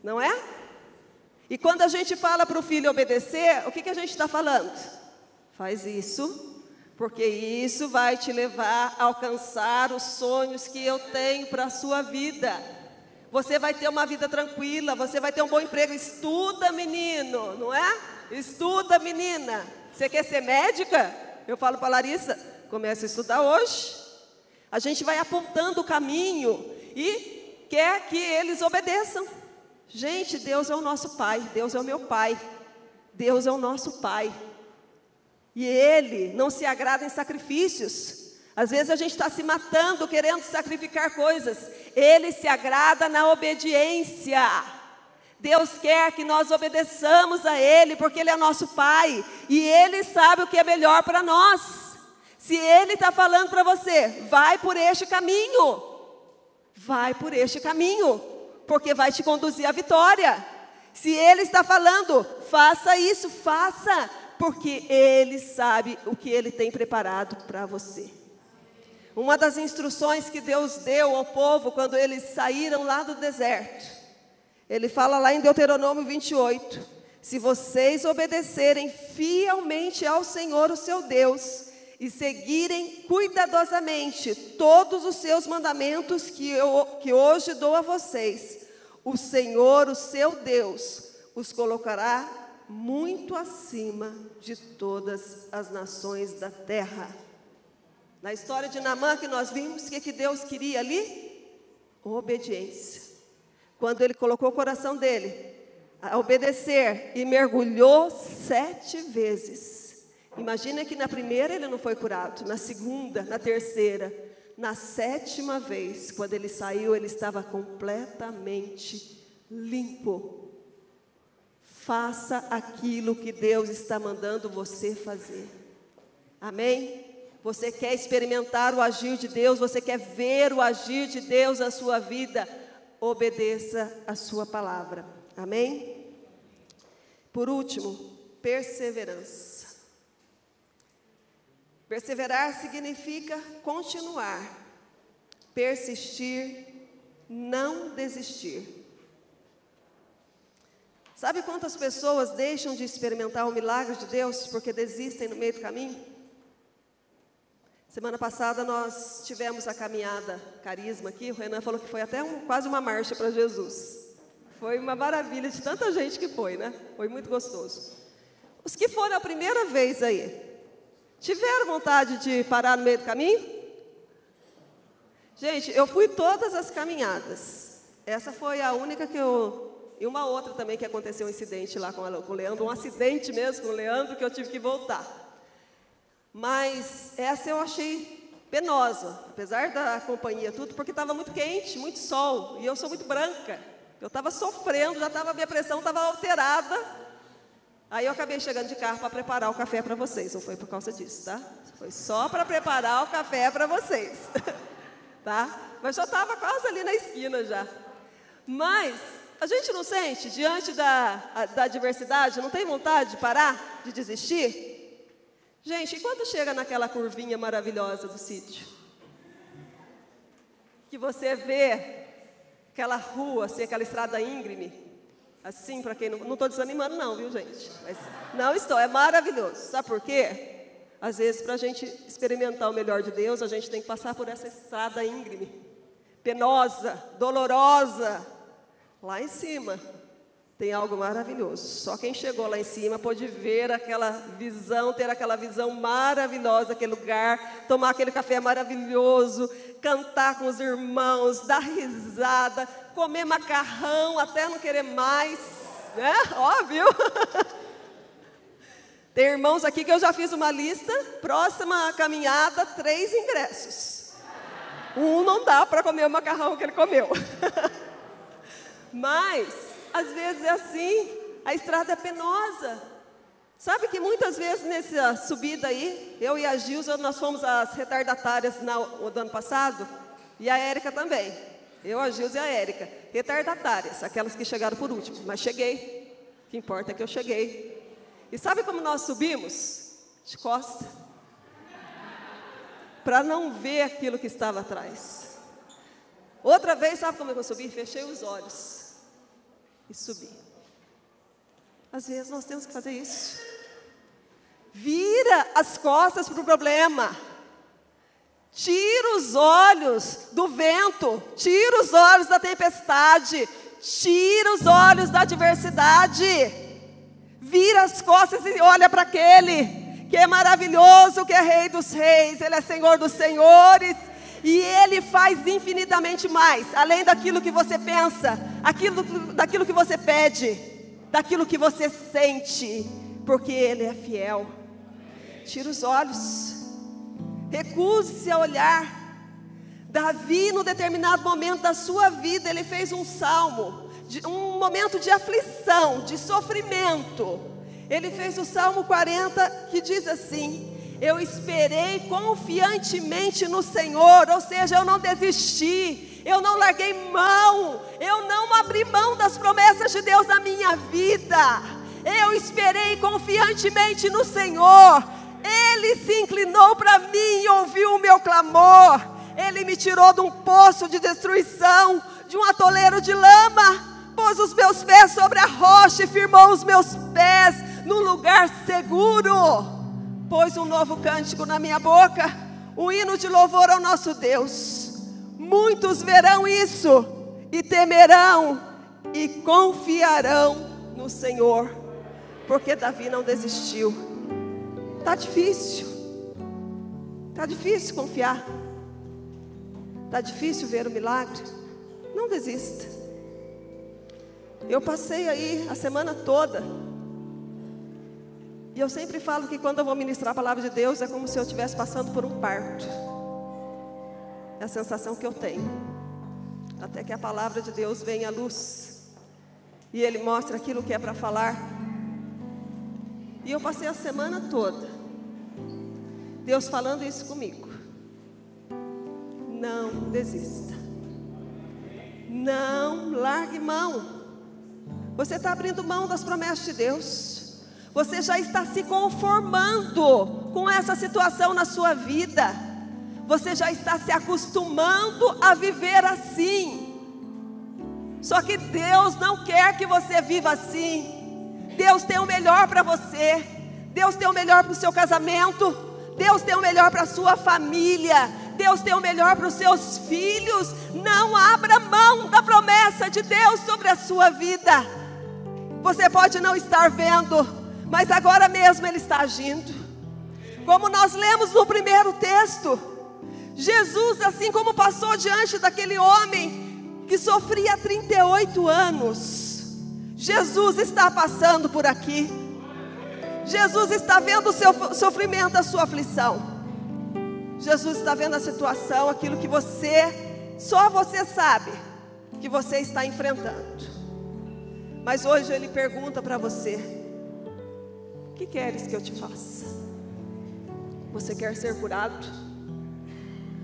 Não é? E quando a gente fala para o filho obedecer, o que a gente está falando? Faz isso, porque isso vai te levar a alcançar os sonhos que eu tenho para a sua vida. Você vai ter uma vida tranquila, você vai ter um bom emprego. Estuda, menino, não é? Estuda, menina. Você quer ser médica? Eu falo para a Larissa, começa a estudar hoje. A gente vai apontando o caminho e quer que eles obedeçam. Gente, Deus é o nosso Pai, Deus é o meu Pai. Deus é o nosso Pai. E Ele não se agrada em sacrifícios. Às vezes a gente está se matando, querendo sacrificar coisas. Ele se agrada na obediência. Deus quer que nós obedeçamos a Ele, porque Ele é nosso Pai. E Ele sabe o que é melhor para nós. Se Ele está falando para você, vai por este caminho. Vai por este caminho, porque vai te conduzir à vitória. Se Ele está falando, faça isso, faça, porque Ele sabe o que Ele tem preparado para você. Uma das instruções que Deus deu ao povo quando eles saíram lá do deserto, Ele fala lá em Deuteronômio 28, se vocês obedecerem fielmente ao Senhor, o seu Deus, e seguirem cuidadosamente todos os seus mandamentos que hoje dou a vocês, o Senhor, o seu Deus, os colocará muito acima de todas as nações da terra. Na história de Naamã que nós vimos, o que Deus queria ali? Obediência. Quando Ele colocou o coração dele a obedecer e mergulhou 7 vezes. Imagina que na primeira ele não foi curado, na segunda, na terceira, na 7ª vez, quando ele saiu, ele estava completamente limpo. Faça aquilo que Deus está mandando você fazer. Amém? Você quer experimentar o agir de Deus, você quer ver o agir de Deus na sua vida, obedeça a sua palavra. Amém? Por último, perseverança. Perseverar significa continuar, persistir, não desistir. Sabe quantas pessoas deixam de experimentar o milagre de Deus porque desistem no meio do caminho? Semana passada nós tivemos a caminhada Carisma aqui, o Renan falou que foi até quase uma marcha para Jesus. Foi uma maravilha de tanta gente que foi, né? Foi muito gostoso. Os que foram a primeira vez aí, tiveram vontade de parar no meio do caminho? Gente, eu fui todas as caminhadas. Essa foi a única que eu... E uma outra também que aconteceu um incidente lá com o Leandro, um acidente mesmo com o Leandro, que eu tive que voltar. Mas essa eu achei penosa, apesar da companhia tudo, porque estava muito quente, muito sol, e eu sou muito branca. Eu estava sofrendo, minha pressão estava alterada. Aí eu acabei chegando de carro para preparar o café para vocês, não foi por causa disso, tá? Foi só para preparar o café para vocês, tá? Mas já estava quase ali na esquina já. Mas a gente não sente, diante da adversidade, não tem vontade de parar, de desistir? Gente, e quando chega naquela curvinha maravilhosa do sítio? Que você vê aquela rua, assim, aquela estrada íngreme, assim, para quem não estou desanimando não, viu, gente? Mas, não estou, é maravilhoso. Sabe por quê? Às vezes, para a gente experimentar o melhor de Deus, a gente tem que passar por essa estrada íngreme, penosa, dolorosa. Lá em cima tem algo maravilhoso. Só quem chegou lá em cima pôde ver aquela visão, ter aquela visão maravilhosa, aquele lugar, tomar aquele café maravilhoso, cantar com os irmãos, dar risada, comer macarrão até não querer mais, né? Óbvio. Tem irmãos aqui que eu já fiz uma lista, próxima caminhada, 3 ingressos. Um não dá para comer o macarrão que ele comeu. Mas, às vezes é assim, a estrada é penosa. Sabe que muitas vezes nessa subida aí, eu e a Gilza, nós fomos as retardatárias do ano passado, e a Érica também. Eu, a Gilza e a Érica, retardatárias, aquelas que chegaram por último, mas cheguei. O que importa é que eu cheguei. E sabe como nós subimos? De costas. Para não ver aquilo que estava atrás. Outra vez, sabe como eu subi? Fechei os olhos e subi. Às vezes nós temos que fazer isso. Vira as costas para o problema. Tira os olhos do vento. Tira os olhos da tempestade. Tira os olhos da adversidade. Vira as costas e olha para aquele que é maravilhoso, que é Rei dos Reis, Ele é Senhor dos Senhores. E Ele faz infinitamente mais, além daquilo que você pensa, daquilo que você pede, daquilo que você sente, porque Ele é fiel. Tira os olhos, recuse-se a olhar. Davi, no determinado momento da sua vida, ele fez um salmo, um momento de aflição, de sofrimento. Ele fez o Salmo 40, que diz assim: eu esperei confiantemente no Senhor, ou seja, eu não desisti, eu não larguei mão, eu não abri mão das promessas de Deus na minha vida. Eu esperei confiantemente no Senhor, Ele se inclinou para mim e ouviu o meu clamor. Ele me tirou de um poço de destruição, de um atoleiro de lama, pôs os meus pés sobre a rocha e firmou os meus pés num lugar seguro. Pôs um novo cântico na minha boca, um hino de louvor ao nosso Deus. Muitos verão isso e temerão e confiarão no Senhor, porque Davi não desistiu. Está difícil confiar, está difícil ver o milagre. Não desista. Eu passei aí a semana toda, e eu sempre falo que quando eu vou ministrar a palavra de Deus, é como se eu estivesse passando por um parto. É a sensação que eu tenho, até que a palavra de Deus venha à luz, e Ele mostra aquilo que é para falar. E eu passei a semana toda, Deus falando isso comigo: não desista, não largue mão. Você está abrindo mão das promessas de Deus, você já está se conformando com essa situação na sua vida, você já está se acostumando a viver assim. Só que Deus não quer que você viva assim. Deus tem o melhor para você, Deus tem o melhor para o seu casamento, Deus tem o melhor para a sua família, Deus tem o melhor para os seus filhos. Não abra mão da promessa de Deus sobre a sua vida. Você pode não estar vendo, mas agora mesmo Ele está agindo. Como nós lemos no primeiro texto, Jesus, assim como passou diante daquele homem que sofria 38 anos, Jesus está passando por aqui. Jesus está vendo o seu sofrimento, a sua aflição. Jesus está vendo a situação, aquilo que só você sabe que você está enfrentando. Mas hoje Ele pergunta para você: o que queres que eu te faça? Você quer ser curado?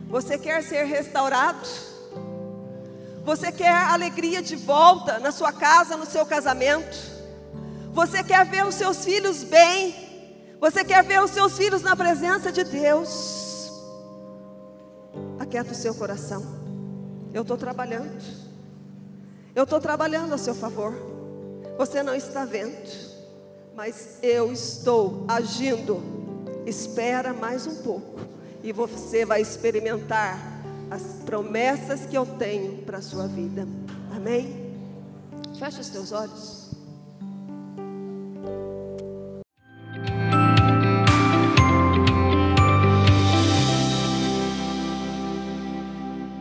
Você quer ser restaurado? Você quer alegria de volta na sua casa, no seu casamento? Você quer ver os seus filhos bem? Você quer ver os seus filhos na presença de Deus? Aquieta o seu coração. Eu estou trabalhando. Eu estou trabalhando a seu favor. Você não está vendo, mas eu estou agindo. Espera mais um pouco e você vai experimentar as promessas que eu tenho para a sua vida. Amém? Feche os teus olhos.